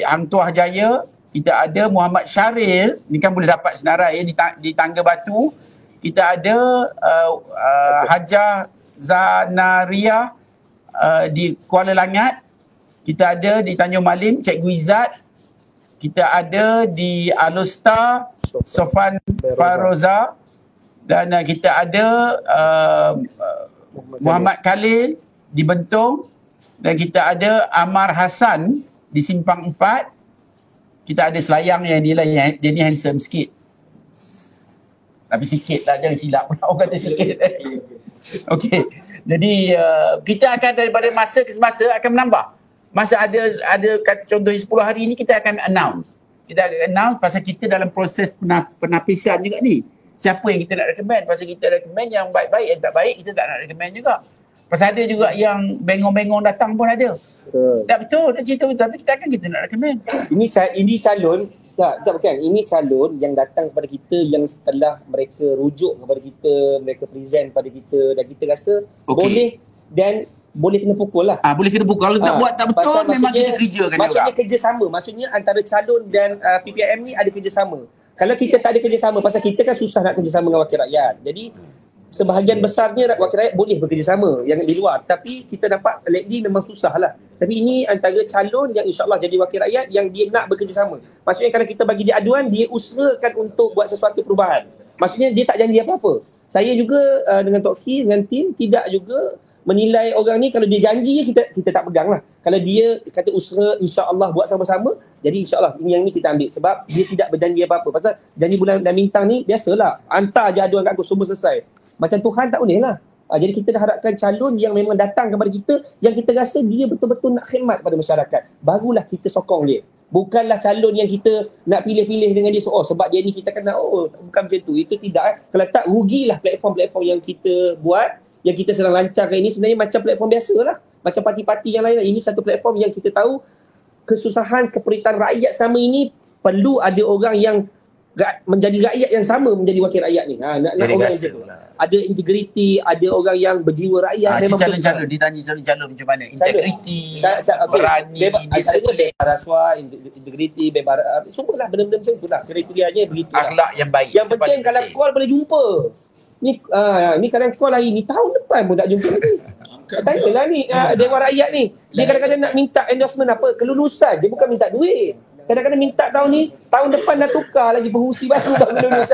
Hang Tuah Jaya. Kita ada Muhammad Syaril, ni kan boleh dapat senarai di Tangga Batu. Kita ada Hajah Zanaria di Kuala Langat. Kita ada di Tanjung Malim Cikgu Izzat. Kita ada di Alustar Sofan Faroza. Dan kita ada Muhammad Khalil di Bentong. Dan kita ada Amar Hassan di Simpang 4. Kita ada Selayang yang ni lah, dia ni handsome sikit. Tapi sikit lah, jangan silap pula orang kata sikit. Okey. Jadi kita akan daripada masa ke semasa akan menambah. Masa ada contohnya 10 hari ni kita akan announce. Kita akan announce pasal kita dalam proses penapisan juga ni. Siapa yang kita nak recommend? Pasal kita recommend yang baik-baik, yang tak baik kita tak nak recommend juga. Pasal ada juga yang bengong-bengong datang pun ada. Betul. Tak betul, dah cerita betul. Tapi kita nak recommend. Ini calon, tak bukan. Ini calon yang datang kepada kita yang setelah mereka rujuk kepada kita, mereka present pada kita dan kita rasa boleh dan boleh kena pukul lah. Boleh kena pukul. Kalau tak buat tak betul, memang kita kerjakan juga. Maksudnya kerjasama. Maksudnya antara calon dan PPRM ni ada kerjasama. Kalau kita tak ada kerjasama, pasal kita kan susah nak kerjasama dengan wakil rakyat. Jadi sebahagian besarnya wakil rakyat boleh bekerjasama yang di luar. Tapi kita dapat lately memang susah lah. Tapi ini antara calon yang insyaAllah jadi wakil rakyat yang dia nak bekerjasama. Maksudnya kalau kita bagi dia aduan, dia usahakan untuk buat sesuatu perubahan. Maksudnya dia tak janji apa-apa. Saya juga dengan Tok Ki, dengan tim tidak juga menilai orang ni. Kalau dia janji kita tak pegang lah. Kalau dia kata usaha insyaAllah buat sama-sama, jadi insyaAllah yang ni kita ambil. Sebab dia tidak berjanji apa-apa. Pasal janji bulan dan bintang ni biasalah. Hantar je aduan kat aku, semua selesai. Macam Tuhan tak boleh lah. Jadi kita dah harapkan calon yang memang datang kepada kita, yang kita rasa dia betul-betul nak khidmat pada masyarakat. Barulah kita sokong dia. Bukanlah calon yang kita nak pilih-pilih dengan dia. Sebab dia ni kita kena, bukan macam tu. Itu tidak. Kalau tak, rugilah platform-platform yang kita buat, yang kita sedang lancarkan ini sebenarnya macam platform biasa lah. Macam parti-parti yang lain. Ini satu platform yang kita tahu kesusahan, keperitan rakyat selama ini, perlu ada orang yang menjadi rakyat yang sama menjadi wakil rakyat ni. Nak orang yang tu. Ada integriti, ada orang yang berjiwa rakyat. Memang calon-calon, ditanya calon-calon macam mana? Integriti, berani, disiplin, rasuah, integriti, bebas, semualah benda-benda macam tu lah. Kriterianya begitu. Akhlak yang baik. Yang penting kalau call boleh jumpa. Ni kadang call hari ni, tahun depan pun tak jumpa lagi. Tanyalah ni Dewan Rakyat ni. Dia kadang-kadang nak minta endorsement apa? Kelulusan. Dia bukan minta duit. Kadang-kadang minta tahun ni, tahun depan dah tukar lagi pengurusi baru bagi lulus.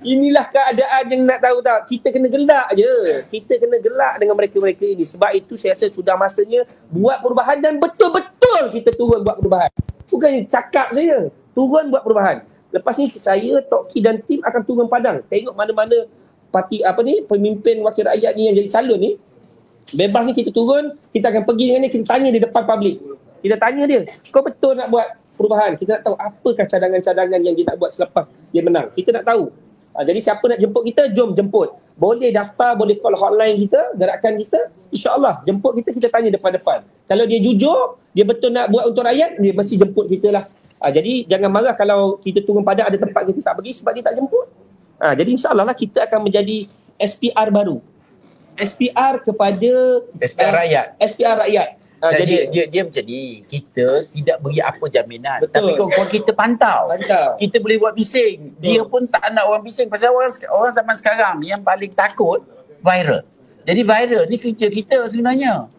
Inilah keadaan yang nak tahu tak. Kita kena gelak je. Kita kena gelak dengan mereka-mereka ini. Sebab itu saya rasa sudah masanya buat perubahan dan betul-betul kita turun buat perubahan. Bukan cakap saja. Turun buat perubahan. Lepas ni saya, Tok Ki dan tim akan turun padang. Tengok mana-mana parti pemimpin wakil rakyat ni yang jadi calon ni. Bebas ni kita turun, kita akan pergi dengan dia, kita tanya di depan publik. Kita tanya dia, kau betul nak buat perubahan? Kita nak tahu apakah cadangan-cadangan yang dia nak buat selepas dia menang. Kita nak tahu. Jadi siapa nak jemput kita, jom jemput. Boleh daftar, boleh call hotline kita, gerakan kita. InsyaAllah jemput kita, kita tanya depan-depan. Kalau dia jujur, dia betul nak buat untuk rakyat, dia mesti jemput kita lah. Jadi jangan marah kalau kita turun padang ada tempat kita tak pergi sebab dia tak jemput. Jadi insyaAllah lah kita akan menjadi SPR baru. SPR kepada SPR rakyat. SPR rakyat. Jadi dia macam ni, kita tidak beri apa jaminan. Betul. Tapi kawan-kawan kita pantau. Kita boleh buat bising. Dia pun tak nak orang bising. Pasal orang zaman sekarang yang paling takut viral. Jadi viral ni kerja kita sebenarnya.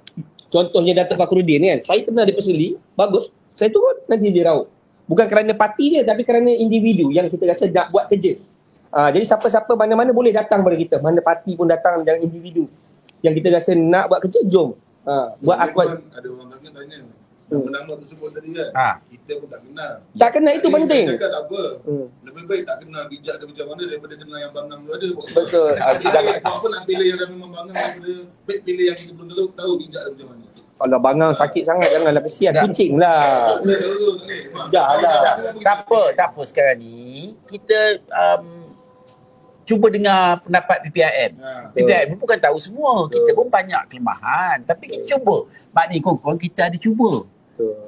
Contohnya Datuk Fakhruddin kan, saya kenal dia personally, bagus. Saya turun, nanti dia raut. Bukan kerana parti dia, tapi kerana individu yang kita rasa nak buat kerja. Jadi siapa-siapa mana-mana boleh datang pada kita. Mana parti pun datang dan individu yang kita rasa nak buat kerja, jom. Buat akuan. Ada orang tanya nama tersebut tadi kan. Kita pun tak kenal. Tak kenal itu penting. Saya cakap tak apa. Lebih baik tak kenal bijak dia macam mana daripada kenal yang bangang tu ada. Betul. Buat apa nak pilih yang dah memang bangang daripada baik pilih yang kita belum tahu bijak dia macam mana. Kalau bangang sakit sangat, janganlah kesian. Kucing lah. Tak apa sekarang ni. Kita cuba dengar pendapat PPIM. PPIM bukan tahu semua. Kita pun banyak kelemahan. Tapi kita cuba. Maknanya korang kita ada cuba.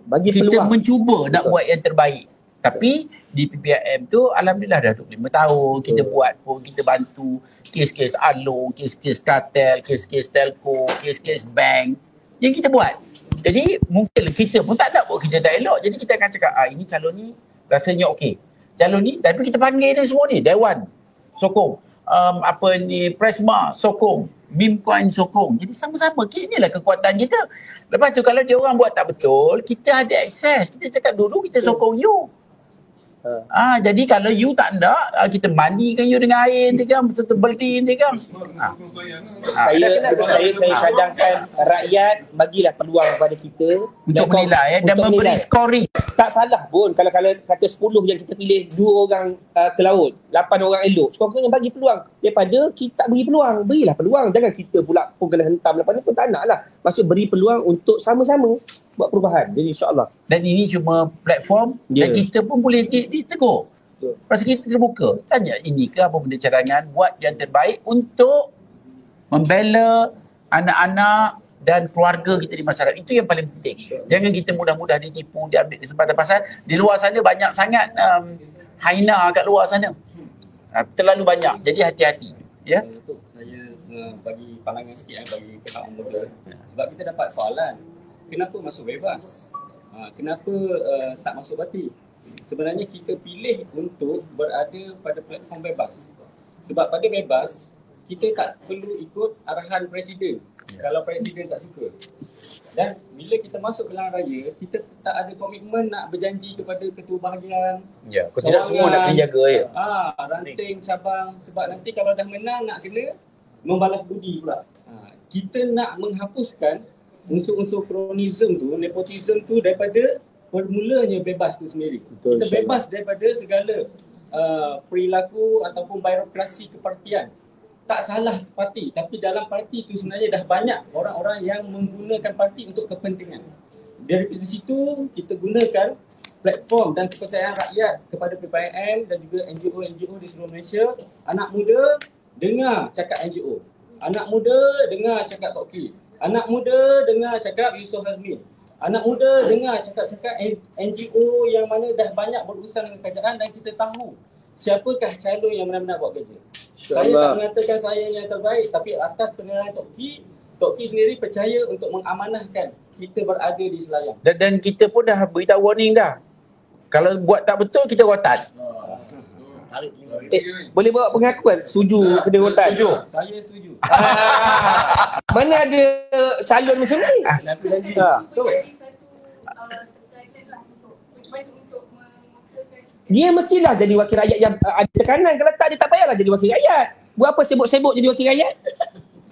Bagi kita peluang. mencuba nak buat yang terbaik. Tapi di PPIM tu alhamdulillah dah 25 tahun kita buat pun, kita bantu kes-kes Along, kes-kes kartel, kes-kes telco, kes-kes bank yang kita buat. Jadi mungkin kita pun tak nak buat kita tak elok. Jadi kita akan cakap ini calon ni rasanya okey. Calon ni, tapi kita panggil dia semua ni Dewan sokong, Presma sokong, Mimcoin sokong. Jadi sama-sama, inilah kekuatan kita. Lepas tu kalau dia orang buat tak betul, kita ada akses. Kita cakap dulu kita sokong you. Jadi kalau you tak nak, kita mandikan you dengan air nanti kan, serta beli nanti kan. Saya cadangkan rakyat bagilah peluang kepada kita untuk menilai dan memberi scoring. Tak salah pun kalau kata 10 yang kita pilih 2 orang ke laut, 8 orang elok. Sekurang-kurangnya bagi peluang. Daripada kita tak beri peluang, berilah peluang. Jangan kita pula pun kena hentam lepas ni pun tak nak lah. Maksud beri peluang untuk sama-sama buat perubahan. Jadi insyaAllah. Dan ini cuma platform dan kita pun boleh ditegur. Pasal kita terbuka. Tanya ini ke apa benda cadangan, buat yang terbaik untuk membela anak-anak dan keluarga kita di masyarakat. Itu yang paling penting. Jangan kita mudah-mudah ditipu, diambil kesempatan. Pasal di luar sana banyak sangat haina kat luar sana. Terlalu banyak. Jadi hati-hati. Ya. Untuk saya bagi pandangan sikit bagi pihak muda. Sebab kita dapat soalan, kenapa masuk bebas? Kenapa tak masuk parti? Sebenarnya kita pilih untuk berada pada platform bebas. Sebab pada bebas, kita tak perlu ikut arahan presiden. Kalau presiden tak suka. Dan bila kita masuk ke Pilihan Raya, kita tak ada komitmen nak berjanji kepada ketua bahagian. Ya, kau tidak semua nak kena jaga ya. Ranting cabang. Sebab nanti kalau dah menang nak kena membalas budi pula. Kita nak menghapuskan unsur-unsur kronisme tu, nepotisme tu daripada permulanya bebas tu sendiri. Betul, kita bebas daripada segala perilaku ataupun birokrasi kepartian. Tak salah parti, tapi dalam parti itu sebenarnya dah banyak orang-orang yang menggunakan parti untuk kepentingan. Dari situ kita gunakan platform dan kepercayaan rakyat kepada PPIM dan juga NGO-NGO di seluruh Malaysia. Anak muda dengar cakap NGO. Anak muda dengar cakap Tok Ki. Anak muda dengar cakap Yusof Hazmi. Anak muda dengar cakap-cakap NGO yang mana dah banyak berurusan dengan kerajaan dan kita tahu siapakah calon yang benar-benar buat kerja. Saya tak mengatakan saya yang terbaik, tapi atas penilaian Tok Ki sendiri percaya untuk mengamanahkan kita berada di Selayang. Dan kita pun dah beritahu warning dah. Kalau buat tak betul, kita rotan. Boleh bawa pengakuan setuju kena rotan? Setuju. Saya setuju. Mana ada calon macam ni? Dia mestilah jadi wakil rakyat yang ada tekanan. Kalau tak, dia tak payahlah jadi wakil rakyat. Buat apa sibuk-sibuk jadi wakil rakyat?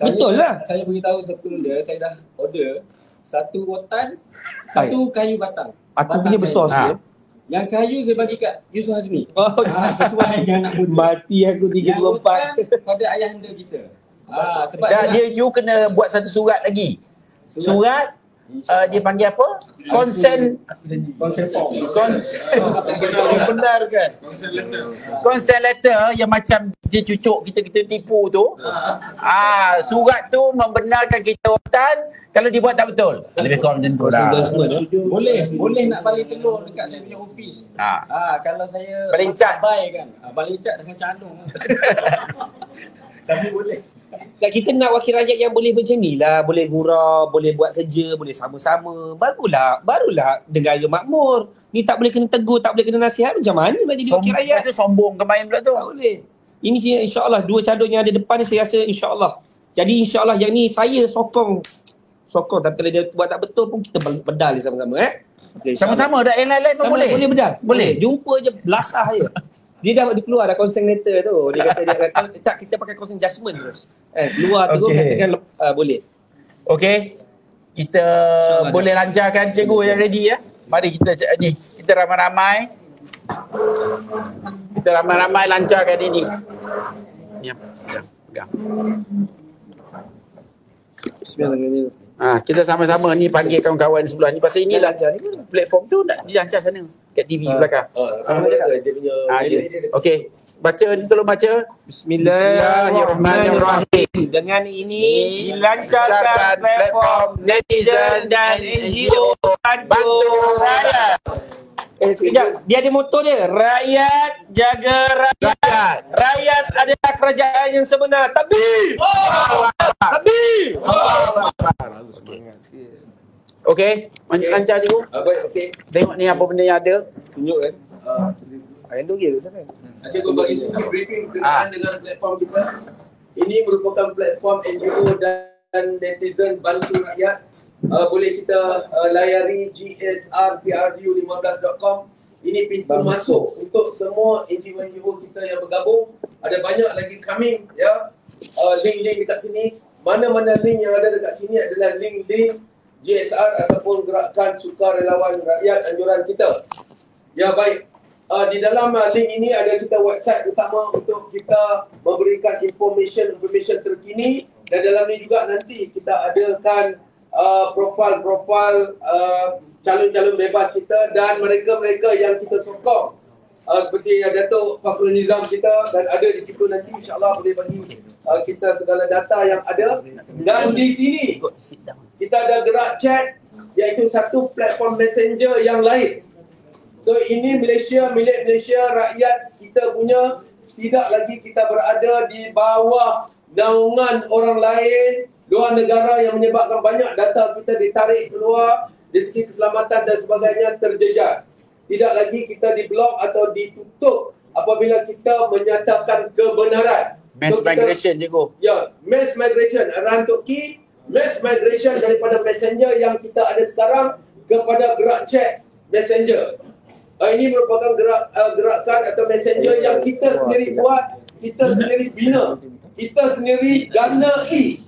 Betul lah. Saya beritahu sebelum benda, saya dah order 1 rotan, 1 kayu batang. Aku punya besar sikit. Yang kayu saya bagi kat Yusof Hazmi. Sesuai dengan anak muda. Mati aku 3-4. Yang rotan pada ayahanda kita. Sebab you kena buat satu surat lagi. Surat dia panggil apa? Consent benar kan? Consent letter yang macam dia cucuk kita tipu tu. Surat tu membenarkan kita rotan kalau dibuat tak betul. Lebih kurang macam tu lah. Boleh nak balik telur dekat saya punya office. Kalau saya balik cat kan. Balik cat dengan calung. Tapi boleh. Kita nak wakil rakyat yang boleh macam ni lah. Boleh gurau, boleh buat kerja, boleh sama-sama. Barulah negara makmur. Ni tak boleh kena tegur, tak boleh kena nasihat. Macam mana nak jadi wakil rakyat? Sombong kemain pula tu. Tak boleh. Ini insyaAllah 2 cadun yang ada depan ni saya rasa insyaAllah. Jadi insyaAllah yang ni saya sokong sokong. Tapi kalau dia buat tak betul pun kita bedal dia sama-sama Okay, Sama-sama dah, yang lain-lain pun sama boleh. Boleh bedal. Boleh. Jumpa je belasah je. Dia dah keluar dah consent letter tu. Dia kata dia kata tak, kita pakai consent judgement terus. Keluar tu katakan boleh. Okey. Kita boleh lancarkan cikgu yang ready ya. Mari kita ni. Kita ramai-ramai. Kita ramai-ramai lancarkan ini. Ya, pegang. Bismillahirrahmanirrahim. Kita sama-sama ni panggil kawan-kawan sebelah ni pasal inilah platform tu nak dilancar sana kat TV belakang. Okey. Baca ni, tolong baca. Bismillahirrahmanirrahim. Dengan ini dilancarkan platform netizen dan NGO bantu rakyat. Sekejap, dia ada motor dia. Rakyat jaga rakyat. Rakyat adalah kerajaan yang sebenar. Takbir! Takbir! Okey, lancar cikgu. Okey. Tengok ni apa benda yang ada. Tunjuk kan. Ayam dogil tu kan. Cikgu bagi sedikit briefing berkenaan dengan platform kita. Ini merupakan platform NGO dan netizen bantu rakyat. Boleh kita layari gsrpru15.com. Ini pintu masuk untuk semua NGO kita yang bergabung. Ada banyak lagi coming ya. Link-link dekat sini. Mana-mana link yang ada dekat sini adalah link-link GSR ataupun gerakan sukarelawan rakyat anjuran kita. Ya baik. Di dalam link ini ada kita website utama untuk kita memberikan information terkini, dan dalam ni juga nanti kita adakan profil calon-calon bebas kita dan mereka-mereka yang kita sokong, seperti Datuk Fakhrul Nizam kita, dan ada di situ nanti insya-Allah boleh bagi kita segala data yang ada. Dan di sini kita ada gerak chat, iaitu satu platform messenger yang lain. So ini Malaysia, milik Malaysia, rakyat kita punya. Tidak lagi kita berada di bawah naungan orang lain, luar negara, yang menyebabkan banyak data kita ditarik keluar, dari segi keselamatan dan sebagainya terjejas. Tidak lagi kita diblok atau ditutup apabila kita menyatakan kebenaran. Mass migration cikgu. Ya, mass migration. Arahan Tok Ki, mass migration daripada messenger yang kita ada sekarang kepada gerak chat messenger. Ini merupakan gerakan atau messenger yang kita sendiri buat, kita sendiri bina, kita sendiri danai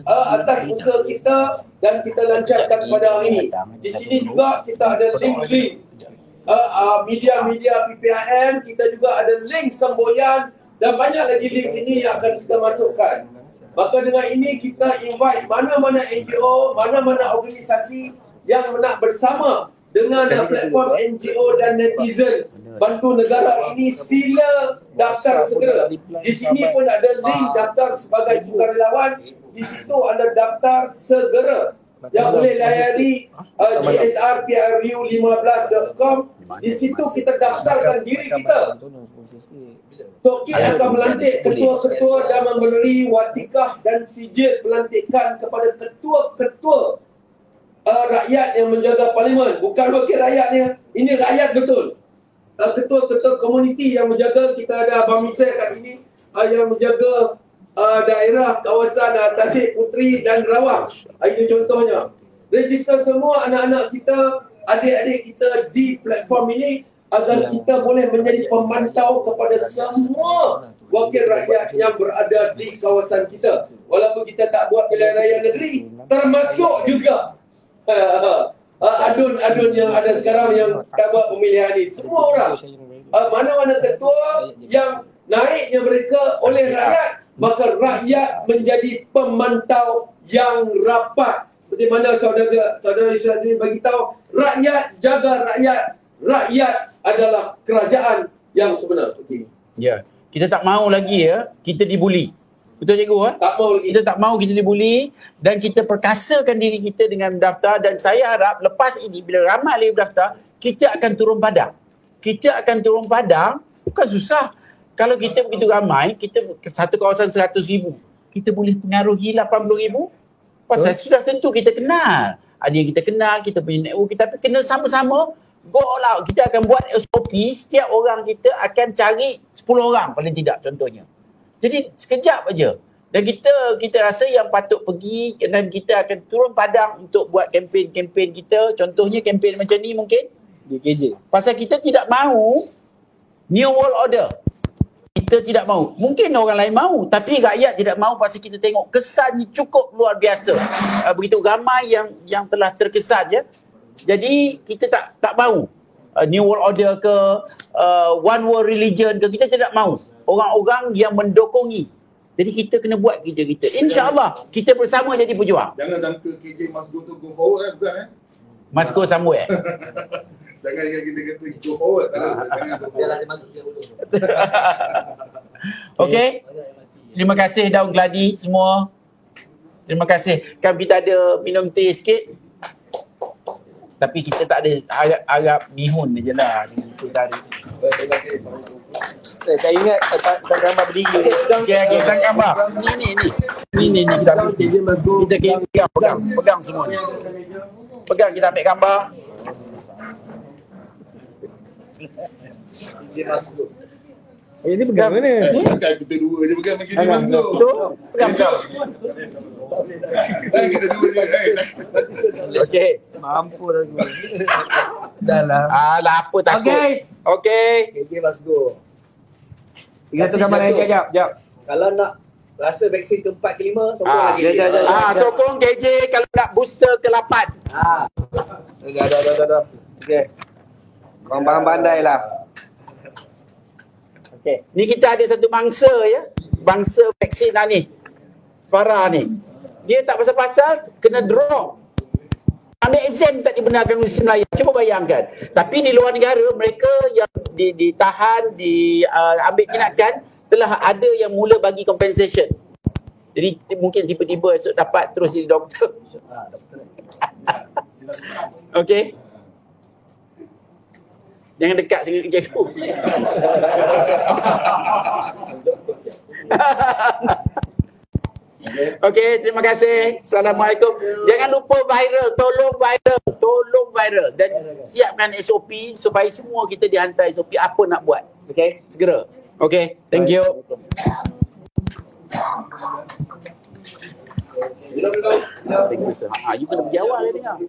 atas usaha kita, dan kita lancarkan pada hari ini. Di sini juga kita ada link-link media-media PPIM, kita juga ada link semboyan, dan banyak lagi link sini yang akan kita masukkan. Maka dengan ini kita invite mana-mana NGO, mana-mana organisasi yang nak bersama dengan platform NGO dan netizen bantu negara ini, sila daftar segera. Di sini pun ada link daftar sebagai sukarelawan. Di situ anda daftar segera. Yang boleh layari gsrpru15.com. Di situ kita daftarkan diri kita. Tok Ki akan melantik ketua-ketua dan memberi watikah dan sijil pelantikan kepada ketua-ketua rakyat yang menjaga parlimen. Bukan wakil rakyatnya, ini rakyat betul. Ketua-ketua komuniti yang menjaga, kita ada Abang Misal kat sini yang menjaga daerah kawasan Tasik Puteri dan Rawang. Itu contohnya. Register semua anak-anak kita, adik-adik kita di platform ini agar kita boleh menjadi pemantau kepada semua wakil rakyat yang berada di kawasan kita. Walaupun kita tak buat pilihan raya negeri, termasuk juga adun-adun yang ada sekarang yang tak buat pemilihan ni. Semua orang, mana-mana ketua yang naiknya mereka oleh rakyat, maka rakyat menjadi pemantau yang rapat. Seperti mana saudara Syazmi bagi tahu, rakyat jaga rakyat. Rakyat adalah kerajaan yang sebenar. Ya, kita tak mau lagi kita dibuli. Betul cikgu? Tak mau lagi. Kita tak mau kita dibuli, dan kita perkasakan diri kita dengan mendaftar, dan saya harap lepas ini bila ramai lagi berdaftar, kita akan turun padang. Kita akan turun padang, bukan susah. Kalau kita begitu ramai, kita satu kawasan 100,000, kita boleh pengaruhi 80,000. Pasal sudah tentu kita kenal. Ada yang kita kenal, kita punya network, kita kena sama-sama go all out. Kita akan buat SOP, setiap orang kita akan cari 10 orang paling tidak contohnya. Jadi sekejap aja. Dan kita rasa yang patut pergi dan kita akan turun padang untuk buat kempen-kempen kita. Contohnya kempen macam ni mungkin Di KJ. pasal kita tidak mahu New World Order. Kita tidak mahu. Mungkin orang lain mahu, tapi rakyat tidak mahu pasal kita tengok kesannya cukup luar biasa. Begitu ramai yang telah terkesan ya. Jadi kita tak mahu New World Order ke One World Religion ke, kita tidak mahu. Orang-orang yang mendokongi. Jadi kita kena buat kerja kita. InsyaAllah kita bersama jadi pejuang. Jangan sangka KJ must go to go forward bukan Must go somewhere. Jangan ingat kita kata go forward. Biarlah dia masuk siap dulu. Okey. Terima kasih Daun Gladi semua. Terima kasih. Kan kita ada minum teh sikit. Tapi kita tak ada harap mihun je lah dengan itu tadi. Saya ingat tak gambar berdiri. Okey, tak gambar. Ni kita ambil. Kita pegang semua ni. Pegang, kita ambil gambar. Dia masuk. Ini pegang mana? Takkan kita dua je pegang KJ must go. Betul? Pegang. Kita dua je. Okey. Mampu dah aku. Dah lah. Alah, apa takut. Okey. KJ must go. Kita tu gambar lagi jap. Kalau nak rasa vaksin ke-4 ke-5, sokong lagi. Sokong KJ kalau nak booster ke-8. Dah. Okey. Korang pandai lah. Okey. Ni kita ada satu bangsa ya. Bangsa vaksin ni. Farah ni. Dia tak pasal-pasal kena draw. Ambil exam tak dibenarkan oleh Melayu. Cuba bayangkan. Tapi di luar negara mereka yang ditahan, ambil tindakan, telah ada yang mula bagi compensation. Jadi mungkin tiba-tiba esok dapat terus jadi doktor. Okey. Jangan dekat sangat kerja aku. Okey, terima kasih. Assalamualaikum. Jangan lupa viral, tolong viral dan siapkan SOP supaya semua kita dihantar SOP apa nak buat. Okey, segera. Okey, thank you. Thank you sir. You kena pergi awal dia dengar.